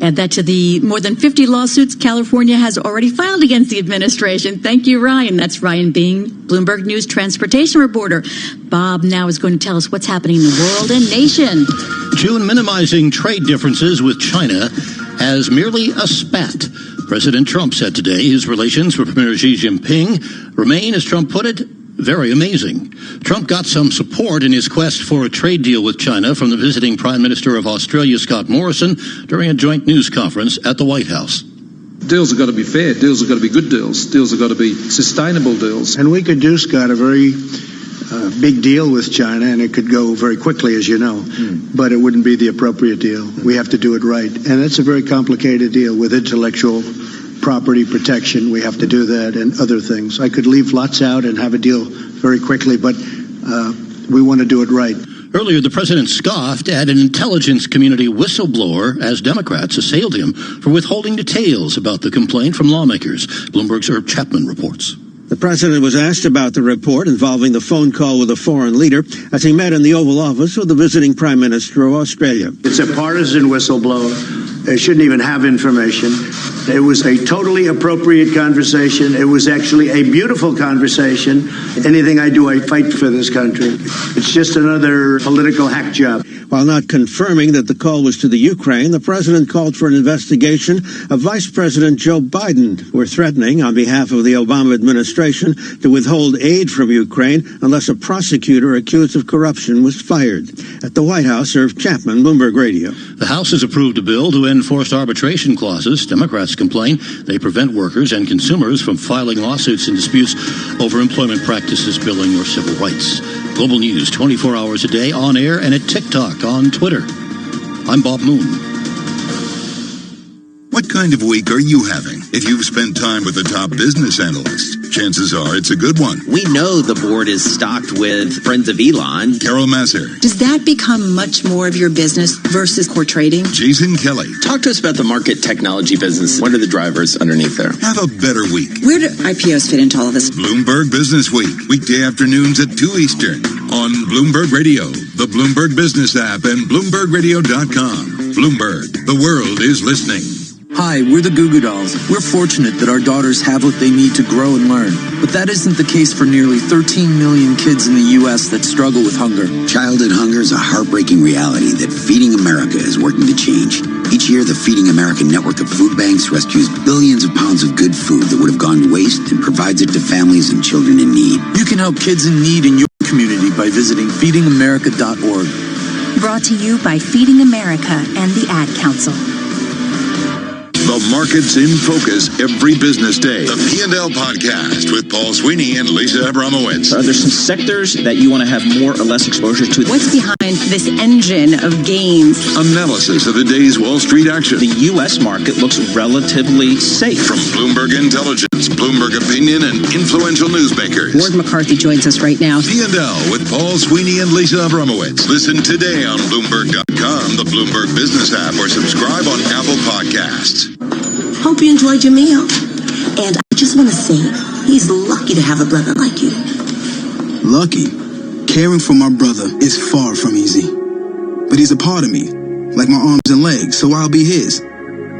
Add that to the more than 50 lawsuits California has already filed against the administration. Thank you, Ryan. That's Ryan Bean, Bloomberg News transportation reporter. Bob now is going to tell us what's happening in the world and nation. June minimizing trade differences with China as merely a spat. President Trump said today his relations with Premier Xi Jinping remain, as Trump put it, very amazing. Trump got some support in his quest for a trade deal with China from the visiting Prime Minister of Australia, Scott Morrison, during a joint news conference at the White House. Deals have got to be fair. Deals have got to be good deals. Deals have got to be sustainable deals. And we could do, Scott, a very big deal with China, and it could go very quickly, as you know, but it wouldn't be the appropriate deal. We have to do it right. And it's a very complicated deal with intellectual property protection. We have to do that and other things. I could leave lots out and have a deal very quickly, but we want to do it right. Earlier, the president scoffed at an intelligence community whistleblower as Democrats assailed him for withholding details about the complaint from lawmakers. Bloomberg's Herb Chapman reports. The president was asked about the report involving the phone call with a foreign leader as he met in the Oval Office with the visiting Prime Minister of Australia. It's a partisan whistleblower, They shouldn't even have information. It was a totally appropriate conversation. It was actually a beautiful conversation. Anything I do, I fight for this country. It's just another political hack job. While not confirming that the call was to the Ukraine, the president called for an investigation of Vice President Joe Biden, who are threatening, on behalf of the Obama administration, to withhold aid from Ukraine unless a prosecutor accused of corruption was fired. At the White House, Irv Chapman, Bloomberg Radio. The House has approved a bill to end forced arbitration clauses. Democrats complain they prevent workers and consumers from filing lawsuits and disputes over employment practices, billing, or civil rights. Global News, 24 hours a day, on air and at TikTok, on Twitter. I'm Bob Moon. What kind of week are you having? If you've spent time with the top business analysts, chances are it's a good one. We know the board is stocked with friends of Elon. Carol Masser. Does that become much more of your business versus core trading? Jason Kelly. Talk to us about the market technology business. What are the drivers underneath there? Have a better week. Where do IPOs fit into all of this? Bloomberg Business Week, weekday afternoons at 2 Eastern on Bloomberg Radio, the Bloomberg Business app, and BloombergRadio.com. Bloomberg, the world is listening. Hi, we're the Goo Goo Dolls. We're fortunate that our daughters have what they need to grow and learn. But that isn't the case for nearly 13 million kids in the U.S. that struggle with hunger. Childhood hunger is a heartbreaking reality that Feeding America is working to change. Each year, the Feeding America network of food banks rescues billions of pounds of good food that would have gone to waste and provides it to families and children in need. You can help kids in need in your community by visiting feedingamerica.org. Brought to you by Feeding America and the Ad Council. The market's in focus every business day. The P&L Podcast with Paul Sweeney and Lisa Abramowitz. Are there some sectors that you want to have more or less exposure to? What's behind this engine of gains? Analysis of the day's Wall Street action. The U.S. market looks relatively safe. From Bloomberg Intelligence, Bloomberg Opinion, and influential newsmakers. Ward McCarthy joins us right now. P&L with Paul Sweeney and Lisa Abramowitz. Listen today on Bloomberg.com, the Bloomberg Business app, or subscribe on Apple Podcasts. Hope you enjoyed your meal. And I just want to say, he's lucky to have a brother like you. Lucky? Caring for my brother is far from easy. But he's a part of me, like my arms and legs, so I'll be his.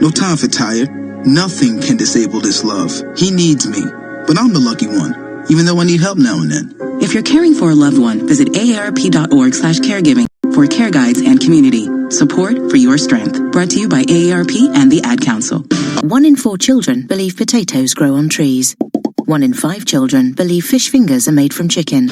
No time for tired. Nothing can disable this love. He needs me, but I'm the lucky one, even though I need help now and then. If you're caring for a loved one, visit aarp.org/caregiving for care guides and community support for your strength. Brought to you by AARP and the Ad Council. 1 in 4 children believe potatoes grow on trees. 1 in 5 children believe fish fingers are made from chicken.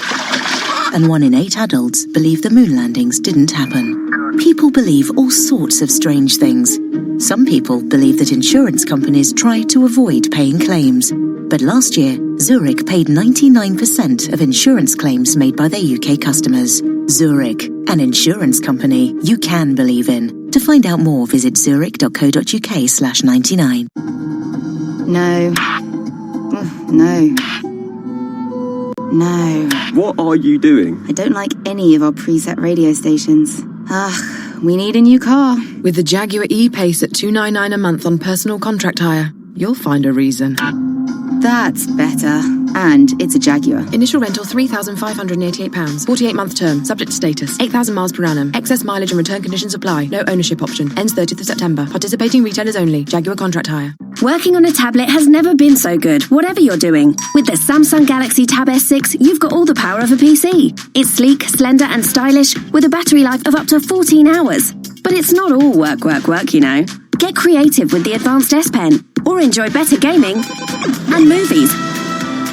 And 1 in 8 adults believe the moon landings didn't happen. People believe all sorts of strange things. Some people believe that insurance companies try to avoid paying claims. But last year, Zurich paid 99% of insurance claims made by their UK customers. Zurich, an insurance company you can believe in. To find out more, visit zurich.co.uk/99. No. No. No. What are you doing? I don't like any of our preset radio stations. We need a new car. With the Jaguar E-Pace at $299 a month on personal contract hire, you'll find a reason. That's better. And it's a Jaguar. Initial rental £3,588. 48-month term. Subject to status. 8,000 miles per annum. Excess mileage and return conditions apply. No ownership option. Ends 30th of September. Participating retailers only. Jaguar contract hire. Working on a tablet has never been so good, whatever you're doing. With the Samsung Galaxy Tab S6, you've got all the power of a PC. It's sleek, slender and stylish, with a battery life of up to 14 hours. But it's not all work, you know. Get creative with the advanced S Pen, or enjoy better gaming and movies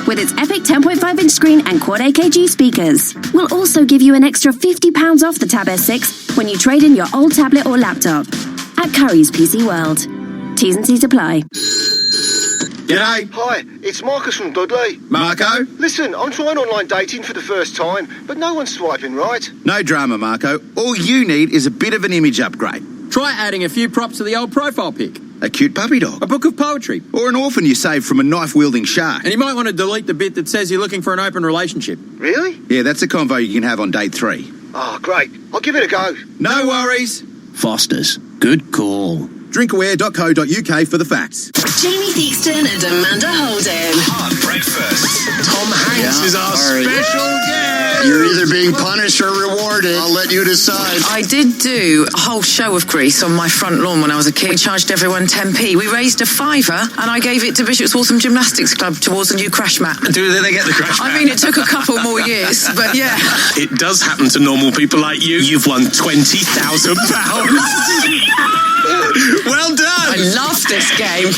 with its epic 10.5-inch screen and quad AKG speakers. We'll also give you an extra £50 off the Tab S6 when you trade in your old tablet or laptop at Curry's PC World. T's and C's apply. G'day. Hi, it's Marcus from Dudley. Marco? Listen, I'm trying online dating for the first time, but no one's swiping right. No drama, Marco. All you need is a bit of an image upgrade. Try adding a few props to the old profile pic. A cute puppy dog. A book of poetry. Or an orphan you saved from a knife-wielding shark. And you might want to delete the bit that says you're looking for an open relationship. Really? Yeah, that's a convo you can have on date 3. Oh, great. I'll give it a go. No worries. Foster's. Good call. Drinkaware.co.uk for the facts. Jamie Theakston and Amanda Holden. On breakfast. Tom Hanks is our special guest. You're either being punished or rewarded. I'll let you decide. I did do a whole show of grease on my front lawn when I was a kid. We charged everyone 10p. We raised a fiver, and I gave it to Bishop's Waltham Gymnastics Club towards a new crash mat. Do they get the crash mat? I mean, it took a couple more years, but yeah. It does happen to normal people like you. You've won £20,000. Well done. I love this game.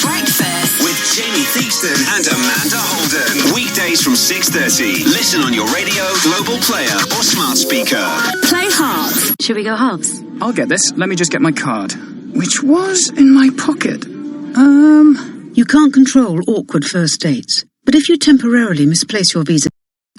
Breakfast with Jamie Theakston and Amanda Holden. Weekdays from 6:30. Listen on your radio, global player, or smart speaker. Play halves. Should we go halves? I'll get this. Let me just get my card, which was in my pocket. You can't control awkward first dates, but if you temporarily misplace your Visa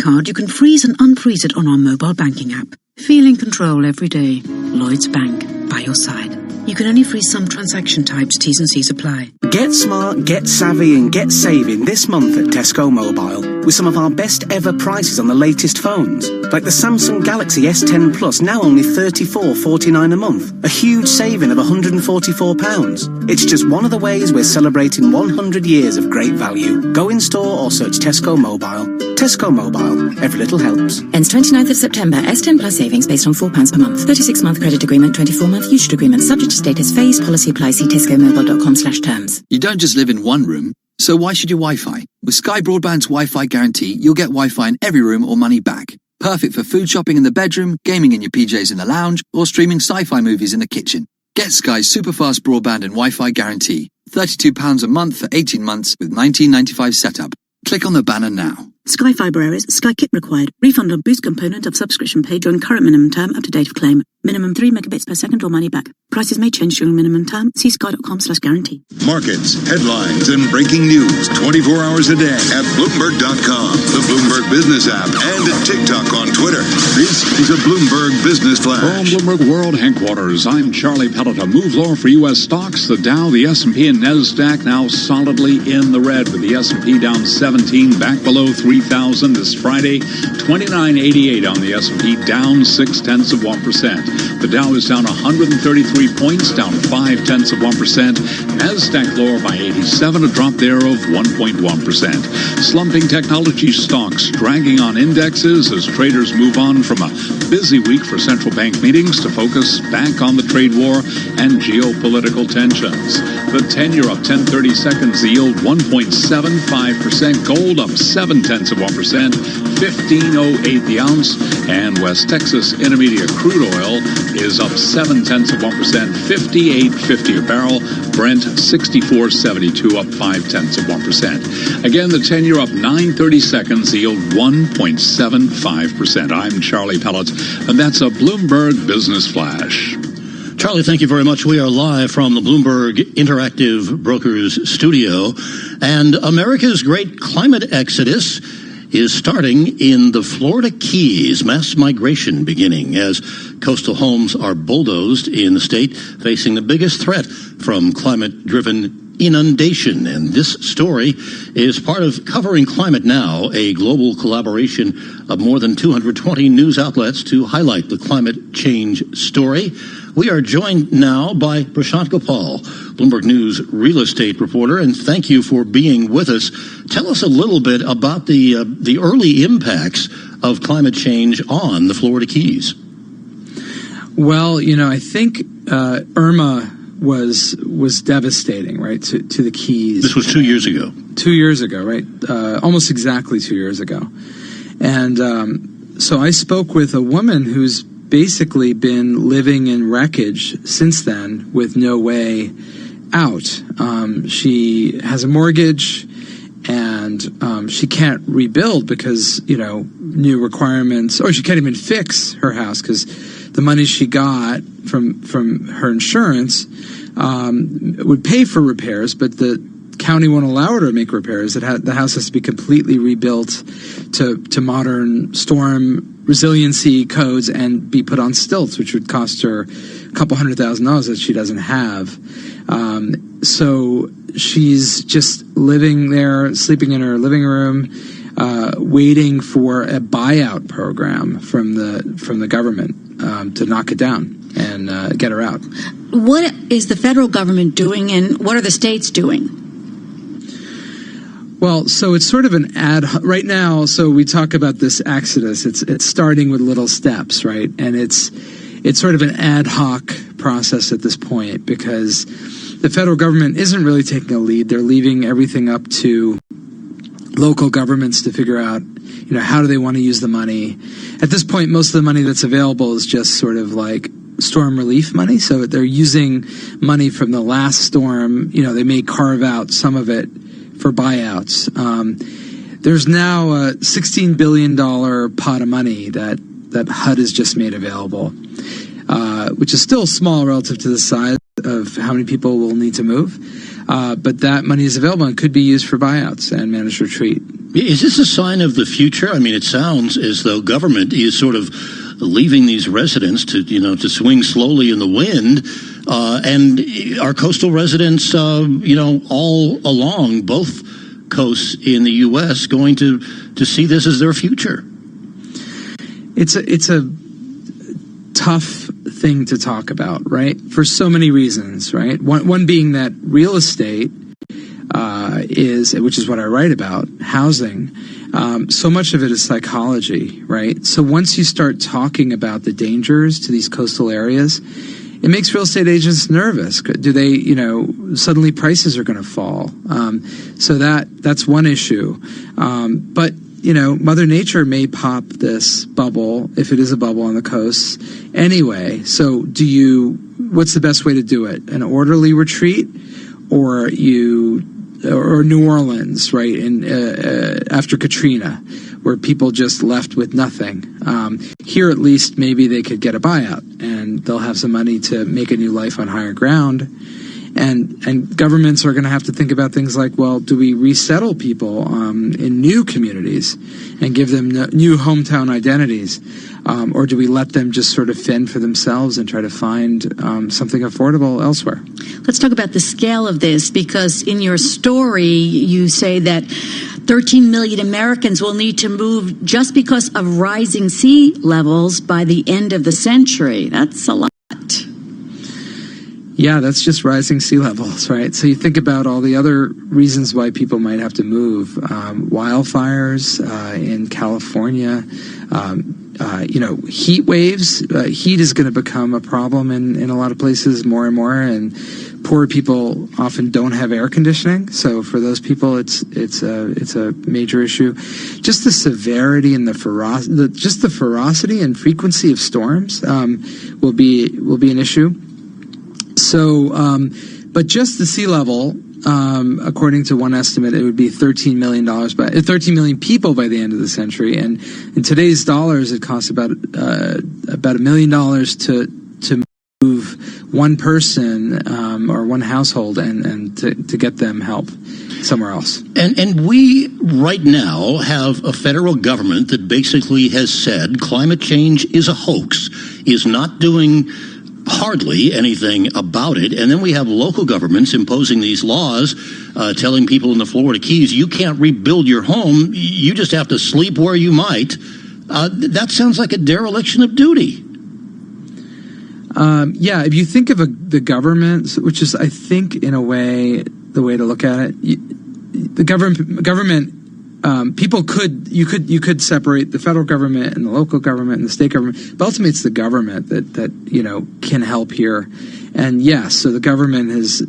card, you can freeze and unfreeze it on our mobile banking app. Feel in control every day. Lloyds Bank, by your side. You can only freeze some transaction types. T's and C's apply. Get smart, get savvy and get saving this month at Tesco Mobile with some of our best ever prices on the latest phones. Like the Samsung Galaxy S10 Plus, now only $34.49 a month. A huge saving of £144. It's just one of the ways we're celebrating 100 years of great value. Go in store or search Tesco Mobile. Tesco Mobile. Every little helps. Ends 29th of September. S10 Plus savings based on £4 per month. 36-month credit agreement, 24-month usage agreement. Subject to status. Phase policy applies. See tescomobile.com/terms. You don't just live in one room, so why should your Wi-Fi? With Sky Broadband's Wi-Fi guarantee, you'll get Wi-Fi in every room or money back. Perfect for food shopping in the bedroom, gaming in your PJs in the lounge, or streaming sci-fi movies in the kitchen. Get Sky's super-fast broadband and Wi-Fi guarantee. £32 a month for 18 months with $19.95 setup. Click on the banner now. Sky Fibre areas, Sky Kit required. Refund on boost component of subscription paid during current minimum term up to date of claim. Minimum 3 megabits per second or money back. Prices may change during minimum term. See sky.com/guarantee. Markets, headlines, and breaking news 24 hours a day at Bloomberg.com, the Bloomberg Business app, and at TikTok on Twitter. This is a Bloomberg Business Flash. From Bloomberg World Headquarters, I'm Charlie Pellet. A move lower for U.S. stocks. The Dow, the S&P, and NASDAQ now solidly in the red, with the S&P down 17, back below 3,000 this Friday. 29.88 on the S&P, down 0.6%. The Dow is down 133 points, down 0.5%. NASDAQ lower by 87, a drop there of 1.1%. Slumping technology stocks dragging on indexes as traders move on from a busy week for central bank meetings to focus back on the trade war and geopolitical tensions. The 10-year up 10/30 seconds, the yield 1.75%. Gold up 0.7%, 15.08 the ounce, and West Texas Intermediate crude oil is up 0.7%, 58.50 a barrel. Brent 64.72, up 0.5%. Again, the 10-year up 9/30 seconds, the yield 1.75%. I'm Charlie Pellet, and that's a Bloomberg Business Flash. Charlie, thank you very much. We are live from the Bloomberg Interactive Brokers studio, and America's great climate exodus is starting in the Florida Keys. Mass migration beginning as coastal homes are bulldozed in the state, facing the biggest threat from climate-driven inundation. And this story is part of Covering Climate Now, a global collaboration of more than 220 news outlets to highlight the climate change story. We are joined now by Prashant Gopal, Bloomberg News real estate reporter, and thank you for being with us. Tell us a little bit about the early impacts of climate change on the Florida Keys. Well, I think Irma was devastating, right, to the Keys. This was 2 years ago. 2 years ago, right? Almost exactly 2 years ago. And so I spoke with a woman who's basically been living in wreckage since then with no way out. She has a mortgage, and she can't rebuild because, new requirements, or she can't even fix her house because the money she got from her insurance would pay for repairs, but the county won't allow her to make repairs. The house has to be completely rebuilt to modern storm resiliency codes and be put on stilts, which would cost her a couple $100,000 that she doesn't have. So she's just living there, sleeping in her living room, waiting for a buyout program from the government to knock it down and get her out. What is the federal government doing, and what are the states doing? Well, so it's sort of an right now. So we talk about this exodus. It's starting with little steps, right? And it's sort of an ad hoc process at this point because the federal government isn't really taking a lead. They're leaving everything up to local governments to figure out, how do they want to use the money. At this point, most of the money that's available is just sort of like storm relief money. So they're using money from the last storm. They may carve out some of it for buyouts. There's now a $16 billion pot of money that HUD has just made available, which is still small relative to the size of how many people will need to move. But that money is available and could be used for buyouts and managed retreat. Is this a sign of the future? I mean, it sounds as though government is sort of leaving these residents to swing slowly in the wind, and our coastal residents, all along both coasts in the U.S. going to see this as their future. It's a tough thing to talk about, right? For so many reasons, right? One being that real estate which is what I write about, housing. So much of it is psychology, right? So once you start talking about the dangers to these coastal areas, it makes real estate agents nervous. Do they, suddenly prices are going to fall. So that's one issue. But Mother Nature may pop this bubble, if it is a bubble on the coast, anyway. So what's the best way to do it? An orderly retreat, or New Orleans, right? After Katrina, where people just left with nothing. Here, at least, maybe they could get a buyout, and they'll have some money to make a new life on higher ground. And governments are going to have to think about things like, well, do we resettle people in new communities and give them new hometown identities? Or do we let them just sort of fend for themselves and try to find something affordable elsewhere? Let's talk about the scale of this, because in your story, you say that 13 million Americans will need to move just because of rising sea levels by the end of the century. That's a lot. Yeah, that's just rising sea levels, right? So you think about all the other reasons why people might have to move. Wildfires in California, heat waves. Heat is going to become a problem in a lot of places more and more, and poor people often don't have air conditioning. So for those people, it's a major issue. Just the severity and the ferocity and frequency of storms will be an issue. So, but just the sea level, according to one estimate, it would be $13 million 13 million people by the end of the century. And in today's dollars, it costs about $1 million to move one person or one household and to get them help somewhere else. And we right now have a federal government that basically has said climate change is a hoax, is not doing hardly anything about it. And then we have local governments imposing these laws, telling people in the Florida Keys, you can't rebuild your home, you just have to sleep where you might. That sounds like a dereliction of duty. Yeah, if you think of the government, which is, I think, in a way, the way to look at it, the government people you could separate the federal government and the local government and the state government, but ultimately it's the government that can help here. And yes, so the government has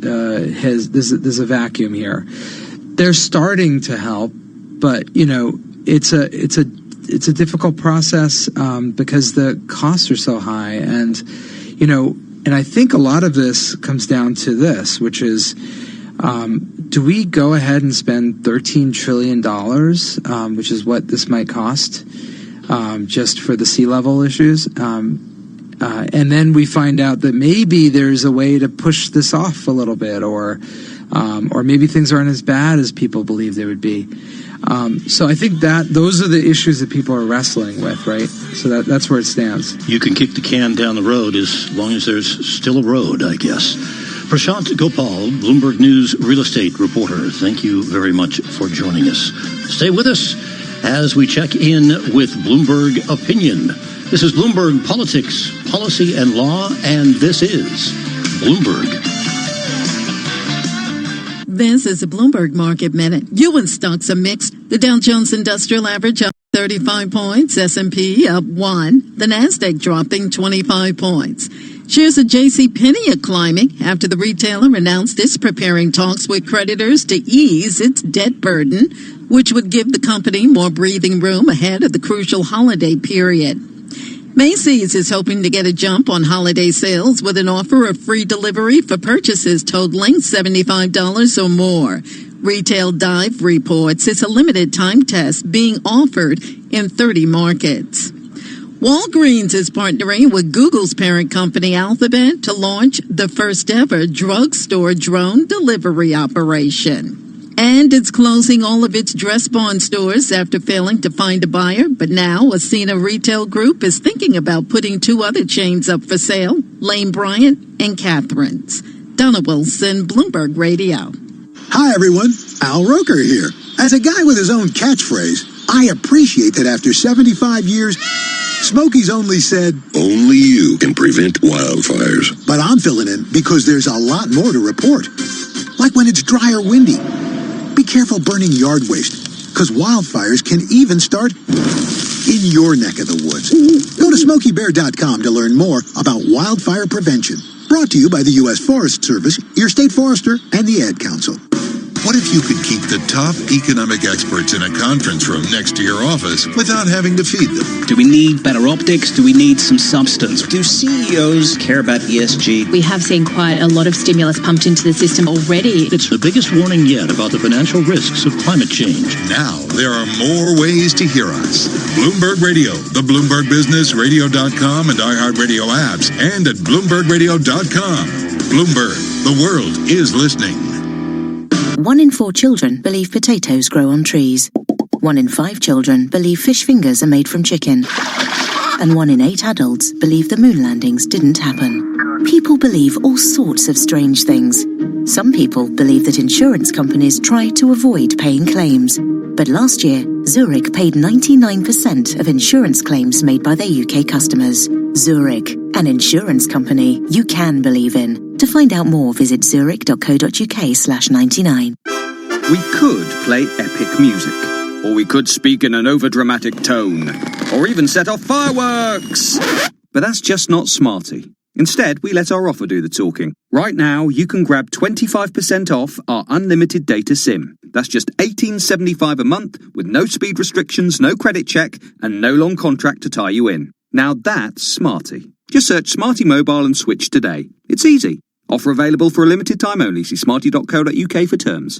there's a vacuum here. They're starting to help, but it's a difficult process because the costs are so high, and I think a lot of this comes down to this, which is, do we go ahead and spend $13 trillion, which is what this might cost, just for the sea level issues? And then we find out that maybe there's a way to push this off a little bit, or maybe things aren't as bad as people believe they would be. So I think that those are the issues that people are wrestling with, right? So that's where it stands. You can kick the can down the road as long as there's still a road, I guess. Prashant Gopal, Bloomberg News real estate reporter, thank you very much for joining us. Stay with us as we check in with Bloomberg Opinion. This is Bloomberg Politics, Policy and Law, and this is Bloomberg. This is a Bloomberg Market Minute. U.S. stocks are mixed. The Dow Jones Industrial Average up 35 points, S&P up 1, the Nasdaq dropping 25 points. Shares of JCPenney are climbing after the retailer announced it's preparing talks with creditors to ease its debt burden, which would give the company more breathing room ahead of the crucial holiday period. Macy's is hoping to get a jump on holiday sales with an offer of free delivery for purchases totaling $75 or more. Retail Dive reports it's a limited time test being offered in 30 markets. Walgreens is partnering with Google's parent company Alphabet to launch the first ever drugstore drone delivery operation. And it's closing all of its Dressbarn stores after failing to find a buyer. But now Ascena Retail Group is thinking about putting 2 other chains up for sale, Lane Bryant and Catherine's. Donna Wilson, Bloomberg Radio. Hi, everyone. Al Roker here. As a guy with his own catchphrase, I appreciate that after 75 years, Smokey's only said, Only you can prevent wildfires. But I'm filling in because there's a lot more to report. Like when it's dry or windy. Be careful burning yard waste, because wildfires can even start in your neck of the woods. Go to SmokeyBear.com to learn more about wildfire prevention. Brought to you by the U.S. Forest Service, your state forester, and the Ad Council. What if you could keep the top economic experts in a conference room next to your office without having to feed them? Do we need better optics? Do we need some substance? Do CEOs care about ESG? We have seen quite a lot of stimulus pumped into the system already. It's the biggest warning yet about the financial risks of climate change. Now there are more ways to hear us. Bloomberg Radio, the Bloomberg Business, Radio.com, and iHeartRadio apps, and at BloombergRadio.com. Bloomberg, the world is listening. 1 in 4 children believe potatoes grow on trees. 1 in 5 children believe fish fingers are made from chicken. And 1 in 8 adults believe the moon landings didn't happen. People believe all sorts of strange things. Some people believe that insurance companies try to avoid paying claims. But last year, Zurich paid 99% of insurance claims made by their UK customers. Zurich, an insurance company you can believe in. To find out more, visit zurich.co.uk/99. We could play epic music, or we could speak in an overdramatic tone, or even set off fireworks. But that's just not smarty. Instead, we let our offer do the talking. Right now, you can grab 25% off our unlimited data SIM. That's just $18.75 a month with no speed restrictions, no credit check, and no long contract to tie you in. Now that's smarty. Just search Smarty Mobile and switch today. It's easy. Offer available for a limited time only. See smarty.co.uk for terms.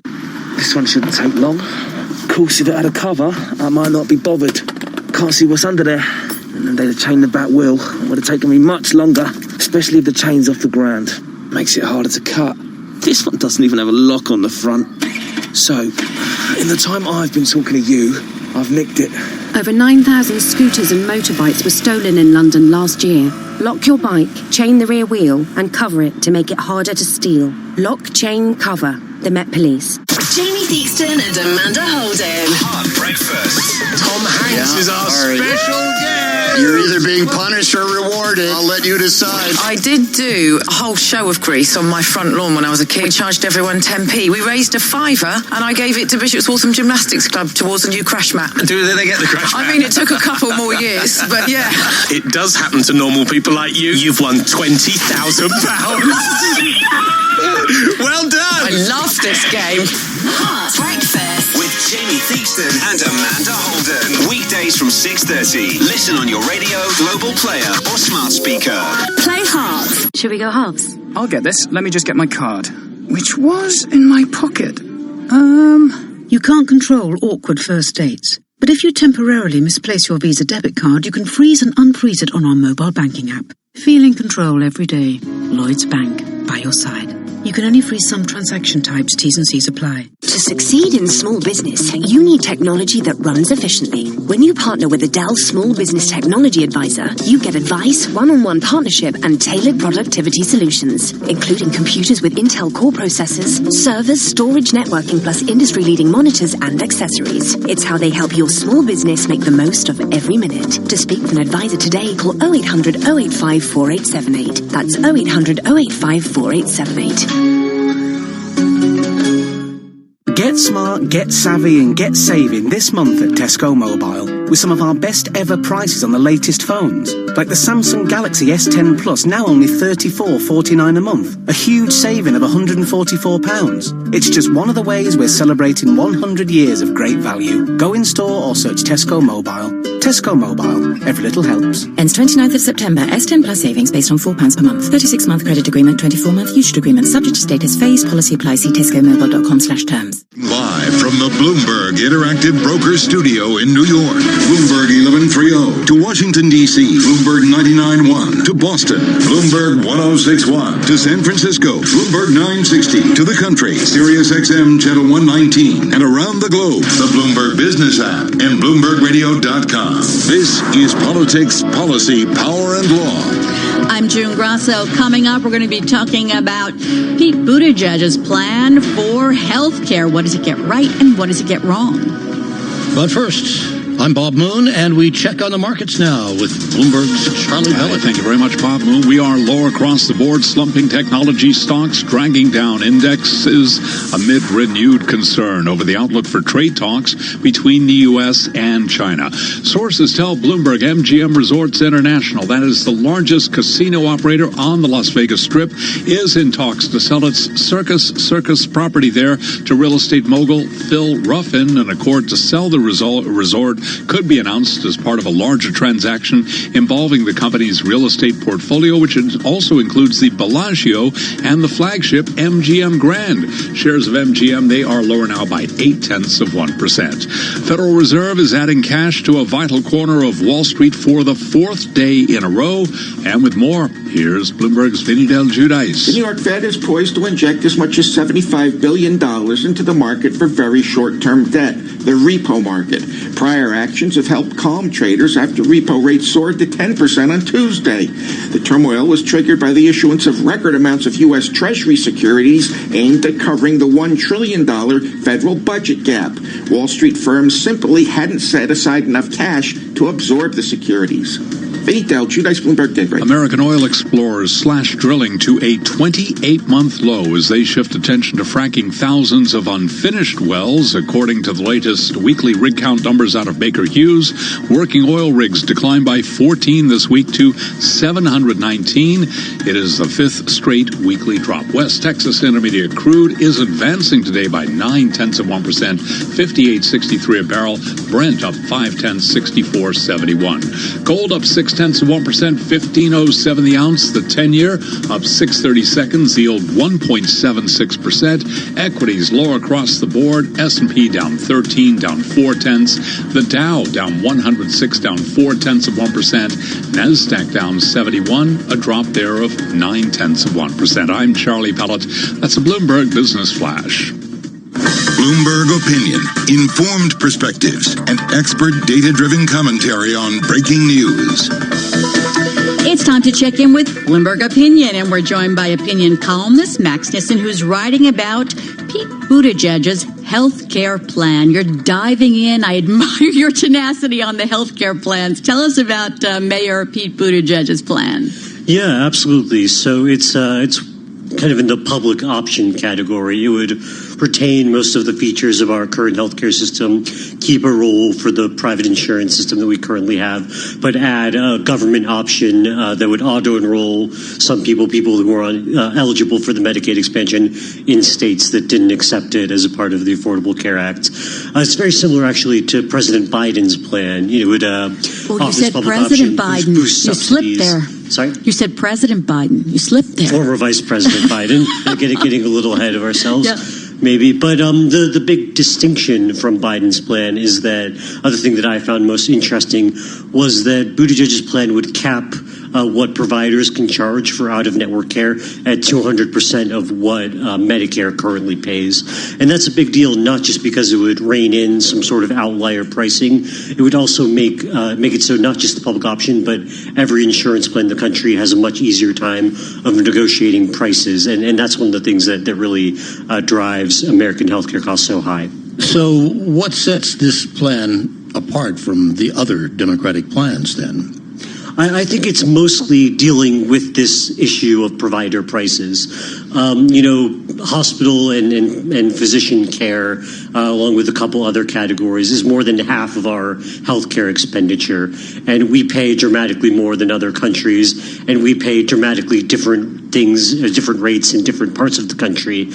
This one shouldn't take long. Of course, if it had a cover, I might not be bothered. Can't see what's under there. And then they'd have chained the back wheel. It would have taken me much longer, especially if the chain's off the ground. Makes it harder to cut. This one doesn't even have a lock on the front. So, in the time I've been talking to you, I've nicked it. Over 9,000 scooters and motorbikes were stolen in London last year. Lock your bike, chain the rear wheel, and cover it to make it harder to steal. Lock, chain, cover. The Met Police. Jamie Theakston and Amanda Holden. Hot breakfast. Tom Hanks is our special guest. You're either being punished or rewarded. I'll let you decide. I did do a whole show of Grease on my front lawn when I was a kid. We charged everyone 10p. We raised a £5 and I gave it to Bishop's Waltham Gymnastics Club towards a new crash mat. Do they get the crash mat? I mean, it took a couple more years, but yeah. It does happen to normal people like you. You've won £20,000. Well done! I love this game. Hot breakfast with Jamie Theakston and Amanda Holden. Weekdays from 6:30. Listen on your radio, global player, or smart speaker. Play halves. Should we go halves? I'll get this. Let me just get my card. Which was in my pocket. You can't control awkward first dates. But if you temporarily misplace your Visa debit card, you can freeze and unfreeze it on our mobile banking app. Feel in control every day. Lloyds Bank, by your side. You can only freeze some transaction types. T's and C's apply. To succeed in small business, you need technology that runs efficiently. When you partner with a Dell Small Business Technology Advisor, you get advice, one-on-one partnership, and tailored productivity solutions, including computers with Intel Core processors, servers, storage, networking, plus industry-leading monitors and accessories. It's how they help your small business make the most of every minute. To speak with an advisor today, call 0800 085 4878. That's 0800 085 4878. Get smart, get savvy and get saving this month at Tesco Mobile with some of our best ever prices on the latest phones. Like the Samsung Galaxy S10 Plus, now only $34.49 a month. A huge saving of £144. It's just one of the ways we're celebrating 100 years of great value. Go in store or search Tesco Mobile. Tesco Mobile. Every little helps. Ends 29th of September. S10 Plus savings based on £4 per month. 36-month credit agreement, 24-month usage agreement. Subject to status. Phase. Policy applies. See tescomobile.com/terms. Live from the Bloomberg Interactive Brokers Studio in New York. Bloomberg 1130 to Washington, D.C. Bloomberg 99.1 to Boston. Bloomberg 106.1 to San Francisco. Bloomberg 960 to the country. Sirius XM Channel 119. And around the globe, the Bloomberg Business app and BloombergRadio.com. This is Politics, Policy, Power, and Law. I'm June Grasso. Coming up, we're going to be talking about Pete Buttigieg's plan for health care. What does it get right and what does it get wrong? But first, I'm Bob Moon, and we check on the markets now with Bloomberg's Charlie Pellet. Thank you very much, Bob Moon. We are lower across the board, slumping technology stocks, dragging down indexes amid renewed concern over the outlook for trade talks between the U.S. and China. Sources tell Bloomberg MGM Resorts International, that is the largest casino operator on the Las Vegas Strip, is in talks to sell its Circus property there to real estate mogul Phil Ruffin. An accord to sell the resort could be announced as part of a larger transaction involving the company's real estate portfolio, which also includes the Bellagio and the flagship MGM Grand. Shares of MGM, they are lower now by 0.8%. Federal Reserve is adding cash to a vital corner of Wall Street for the fourth day in a row. And with more, here's Bloomberg's Vinny Del Giudice. The New York Fed is poised to inject as much as $75 billion into the market for very short-term debt, the repo market. Prior actions have helped calm traders after repo rates soared to 10% on Tuesday. The turmoil was triggered by the issuance of record amounts of U.S. Treasury securities aimed at covering the $1 trillion federal budget gap. Wall Street firms simply hadn't set aside enough cash to absorb the securities. Vinny Del Giudice, Bloomberg Daybreak. American oil explorers slash drilling to a 28-month low as they shift attention to fracking thousands of unfinished wells. According to the latest weekly rig count numbers out of Baker Hughes, working oil rigs declined by 14 this week to 719. It is the fifth straight weekly drop. West Texas Intermediate crude is advancing today by 0.9%, 58.63 a barrel. Brent up 0.5, 64.71. Gold up 0.6%, 15.07 the ounce. The 10-year up 6.30, yield 1.76%. Equities lower across the board. S&P down 13, down 0.4. The Dow down 106, down 0.4%. Nasdaq down 71, a drop there of 0.9%. I'm Charlie Pellet. That's a Bloomberg Business Flash. Bloomberg Opinion, informed perspectives, and expert data-driven commentary on breaking news. It's time to check in with Bloomberg Opinion, and we're joined by opinion columnist Max Nissen, who's writing about Pete Buttigieg's health care plan. You're diving in. I admire your tenacity on the health care plans. Tell us about Mayor Pete Buttigieg's plan. Yeah, absolutely. So it's kind of in the public option category. It would retain most of the features of our current healthcare system, keep a role for the private insurance system that we currently have, but add a government option that would auto-enroll some people who were eligible for the Medicaid expansion in states that didn't accept it as a part of the Affordable Care Act. It's very similar, actually, to President Biden's plan. It would you said President Biden. You slipped there. Sorry? You said President Biden. You slipped there. Former Vice President Biden. Getting a little ahead of ourselves. Yeah. Maybe. But the big distinction from Biden's plan is that other thing that I found most interesting was that Buttigieg's plan would cap what providers can charge for out-of-network care at 200% of what Medicare currently pays. And that's a big deal, not just because it would rein in some sort of outlier pricing. It would also make it so not just the public option, but every insurance plan in the country has a much easier time of negotiating prices. And that's one of the things that really drives American healthcare costs so high. So what sets this plan apart from the other Democratic plans then? I think it's mostly dealing with this issue of provider prices. Hospital and physician care, along with a couple other categories, is more than half of our healthcare expenditure. And we pay dramatically more than other countries, and we pay dramatically different things, different rates in different parts of the country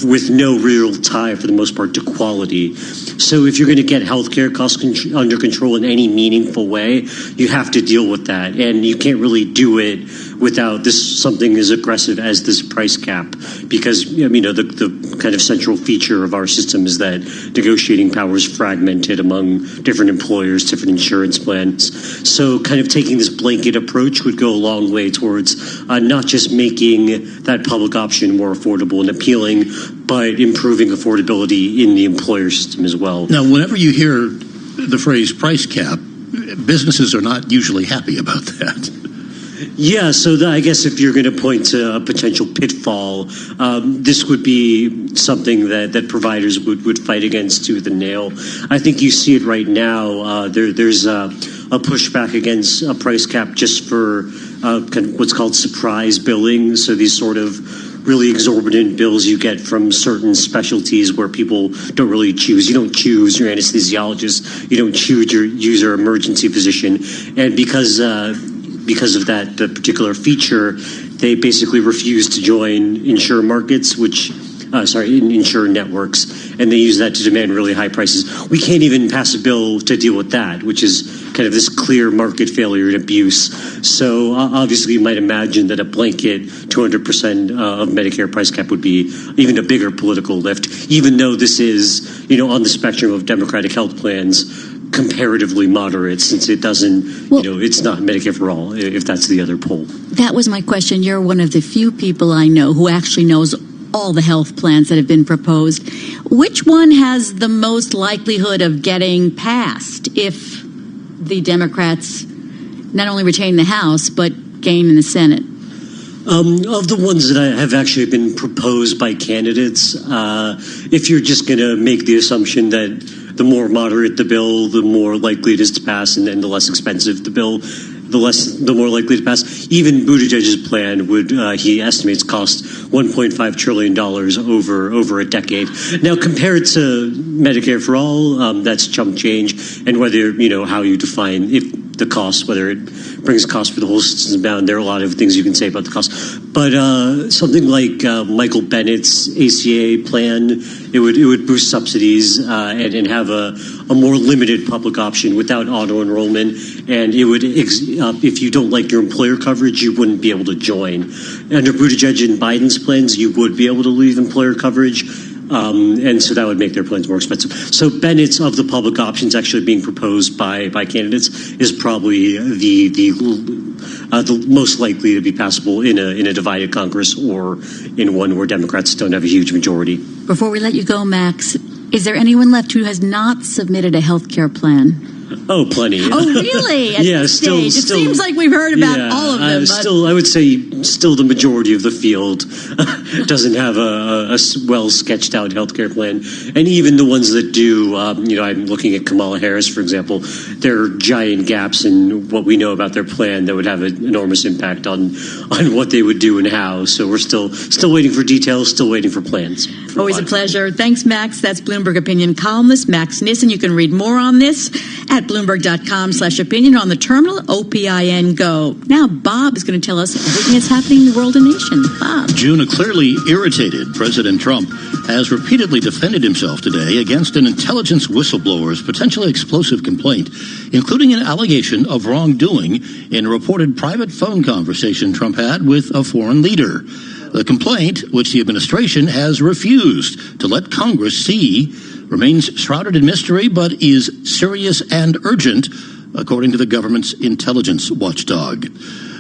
with no real tie, for the most part, to quality. So if you're going to get healthcare costs under control in any meaningful way, you have to deal with that. And you can't really do it without something as aggressive as this price cap, because the kind of central feature of our system is that negotiating power is fragmented among different employers, different insurance plans. So kind of taking this blanket approach would go a long way towards not just making that public option more affordable and appealing, but improving affordability in the employer system as well. Now, whenever you hear the phrase price cap, businesses are not usually happy about that. Yeah, so I guess if you're going to point to a potential pitfall, this would be something that providers would fight against tooth and nail. I think you see it right now. There's a pushback against a price cap just for kind of what's called surprise billing. So these sort of really exorbitant bills you get from certain specialties where people don't really choose. You don't choose your anesthesiologist. You don't choose your emergency physician. And because of that particular feature, they basically refuse to join insurer networks, and they use that to demand really high prices. We can't even pass a bill to deal with that, which is kind of this clear market failure and abuse. So obviously you might imagine that a blanket 200% of Medicare price cap would be even a bigger political lift, even though this is, on the spectrum of Democratic health plans, comparatively moderate, since it doesn't, it's not Medicare for all, if that's the other poll. That was my question. You're one of the few people I know who actually knows all the health plans that have been proposed. Which one has the most likelihood of getting passed if the Democrats not only retain the House, but gain in the Senate? Of the ones that have actually been proposed by candidates, if you're just going to make the assumption that the more moderate the bill, the more likely it is to pass, and then the less expensive the bill, the more likely to pass. Even Buttigieg's plan would, he estimates, cost $1.5 trillion over a decade. Now, compared to Medicare for all, that's chump change, and whether, how you define the cost, whether it brings cost for the whole system down. There are a lot of things you can say about the cost. But something like Michael Bennett's ACA plan, it would boost subsidies and have a more limited public option without auto enrollment. And it would, if you don't like your employer coverage, you wouldn't be able to join. Under Buttigieg and Biden's plans, you would be able to leave employer coverage. And so that would make their plans more expensive. So Bennett's, of the public options actually being proposed by candidates, is probably the most likely to be passable in a divided Congress, or in one where Democrats don't have a huge majority. Before we let you go, Max, is there anyone left who has not submitted a health care plan? Oh, plenty. Oh, really? At this stage? It seems like we've heard about all of them. I would say the majority of the field doesn't have a well sketched out healthcare plan. And even the ones that do, I'm looking at Kamala Harris, for example, there are giant gaps in what we know about their plan that would have an enormous impact on what they would do and how. So we're still waiting for details, still waiting for plans. Always a pleasure. Thanks, Max. That's Bloomberg Opinion columnist Max Nissen. You can read more on this at Bloomberg.com/opinion on the terminal OPIN Go. Now, Bob is going to tell us everything that's happening in the world and nation. Bob. June, a clearly irritated President Trump has repeatedly defended himself today against an intelligence whistleblower's potentially explosive complaint, including an allegation of wrongdoing in a reported private phone conversation Trump had with a foreign leader. The complaint, which the administration has refused to let Congress see, remains shrouded in mystery, but is serious and urgent, according to the government's intelligence watchdog.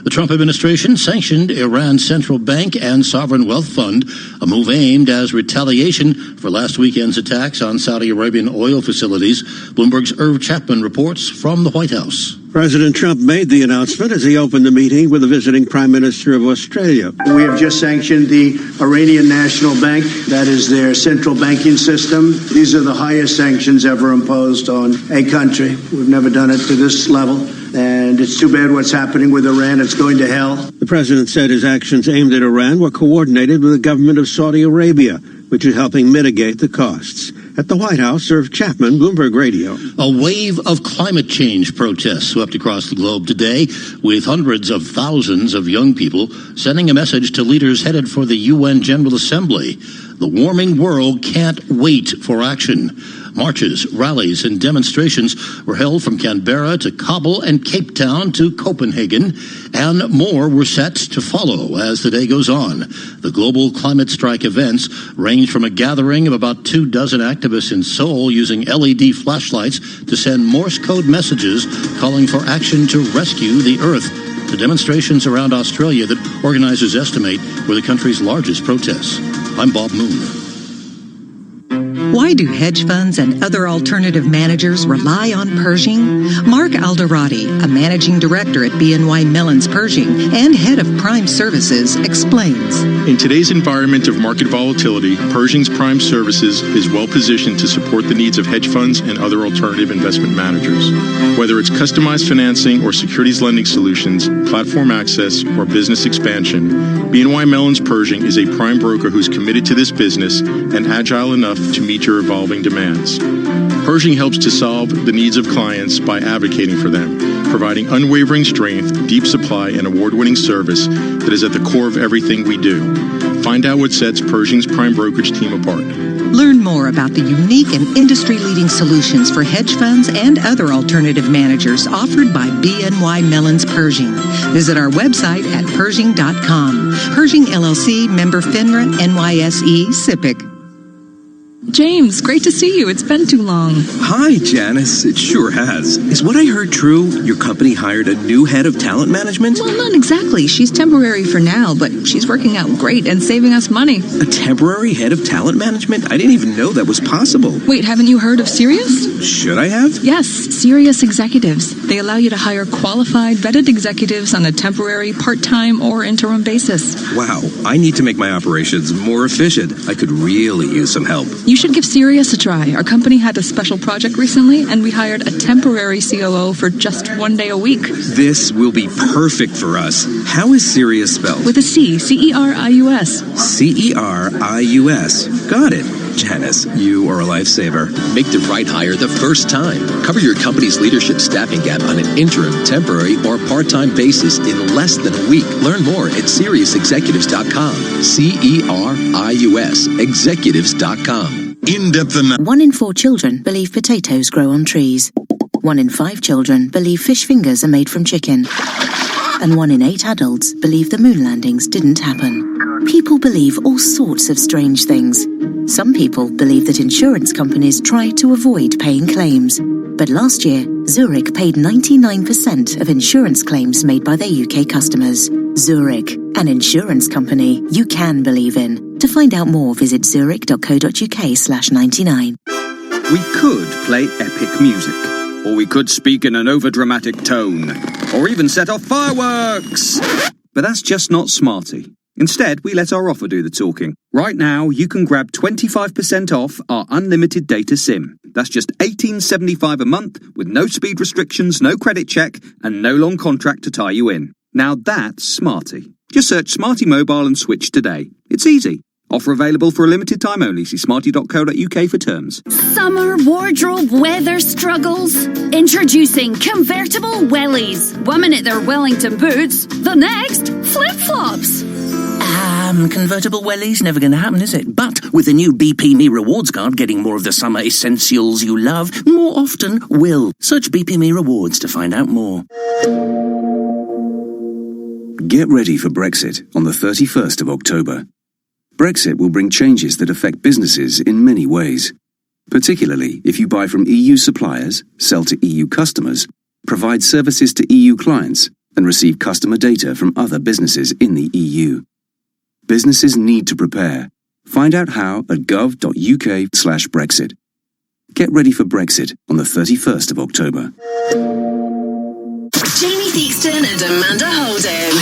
The Trump administration sanctioned Iran's central bank and sovereign wealth fund, a move aimed as retaliation for last weekend's attacks on Saudi Arabian oil facilities. Bloomberg's Irv Chapman reports from the White House. President Trump made the announcement as he opened the meeting with the visiting Prime Minister of Australia. We have just sanctioned the Iranian National Bank. That is their central banking system. These are the highest sanctions ever imposed on a country. We've never done it to this level. And it's too bad what's happening with Iran. It's going to hell. The president said his actions aimed at Iran were coordinated with the government of Saudi Arabia, which is helping mitigate the costs. At the White House, Irv Chapman, Bloomberg Radio. A wave of climate change protests swept across the globe today, with hundreds of thousands of young people sending a message to leaders headed for the UN General Assembly. The warming world can't wait for action. Marches, rallies, and demonstrations were held from Canberra to Kabul and Cape Town to Copenhagen, and more were set to follow as the day goes on. The global climate strike events range from a gathering of about 24 activists in Seoul using LED flashlights to send Morse code messages calling for action to rescue the Earth, to demonstrations around Australia that organizers estimate were the country's largest protests. I'm Bob Moon. Why do hedge funds and other alternative managers rely on Pershing? Mark Alderati, a managing director at BNY Mellon's Pershing and head of Prime Services, explains. In today's environment of market volatility, Pershing's Prime Services is well positioned to support the needs of hedge funds and other alternative investment managers. Whether it's customized financing or securities lending solutions, platform access, or business expansion, BNY Mellon's Pershing is a prime broker who's committed to this business and agile enough to meet your evolving demands. Pershing helps to solve the needs of clients by advocating for them, providing unwavering strength, deep supply, and award-winning service that is at the core of everything we do. Find out what sets Pershing's prime brokerage team apart. Learn more about the unique and industry-leading solutions for hedge funds and other alternative managers offered by BNY Mellon's Pershing. Visit our website at Pershing.com. Pershing LLC, member FINRA, NYSE, SIPC. James, great to see you. It's been too long. Hi, Janice. It sure has. Is what I heard true? Your company hired a new head of talent management? Well, not exactly. She's temporary for now, but she's working out great and saving us money. A temporary head of talent management? I didn't even know that was possible. Wait, haven't you heard of Sirius? Should I have? Yes, Sirius Executives. They allow you to hire qualified, vetted executives on a temporary, part-time, or interim basis. Wow, I need to make my operations more efficient. I could really use some help. You should give Sirius a try. Our company had a special project recently, and we hired a temporary COO for just 1 day a week. This will be perfect for us. How is Sirius spelled? With a C, C-E-R-I-U-S. C-E-R-I-U-S. Got it. Janice, you are a lifesaver. Make the right hire the first time. Cover your company's leadership staffing gap on an interim, temporary, or part-time basis in less than a week. Learn more at SiriusExecutives.com. C-E-R-I-U-S. Executives.com. In-depth analysis. 1 in 4 children believe potatoes grow on trees. 1 in 5 children believe fish fingers are made from chicken. And 1 in 8 adults believe the moon landings didn't happen. People believe all sorts of strange things. Some people believe that insurance companies try to avoid paying claims. But last year, Zurich paid 99% of insurance claims made by their UK customers. Zurich, an insurance company you can believe in. To find out more, visit zurich.co.uk/99. We could play epic music, or we could speak in an overdramatic tone, or even set off fireworks. But that's just not smarty. Instead, we let our offer do the talking. Right now, you can grab 25% off our unlimited data SIM. That's just $18.75 a month with no speed restrictions, no credit check, and no long contract to tie you in. Now that's smarty. Just search Smarty Mobile and switch today. It's easy. Offer available for a limited time only. See smarty.co.uk for terms. Summer wardrobe weather struggles? Introducing convertible wellies. 1 minute they're Wellington boots, the next flip-flops. Convertible wellies never going to happen, is it? But with the new BP Me Rewards card, getting more of the summer essentials you love more often will. Search BP Me Rewards to find out more. Get ready for Brexit on the 31st of October. Brexit will bring changes that affect businesses in many ways, particularly if you buy from EU suppliers, sell to EU customers, provide services to EU clients, and receive customer data from other businesses in the EU. Businesses need to prepare. Find out how at gov.uk/Brexit. Get ready for Brexit on the 31st of October. Jamie Theakston and Amanda Holden.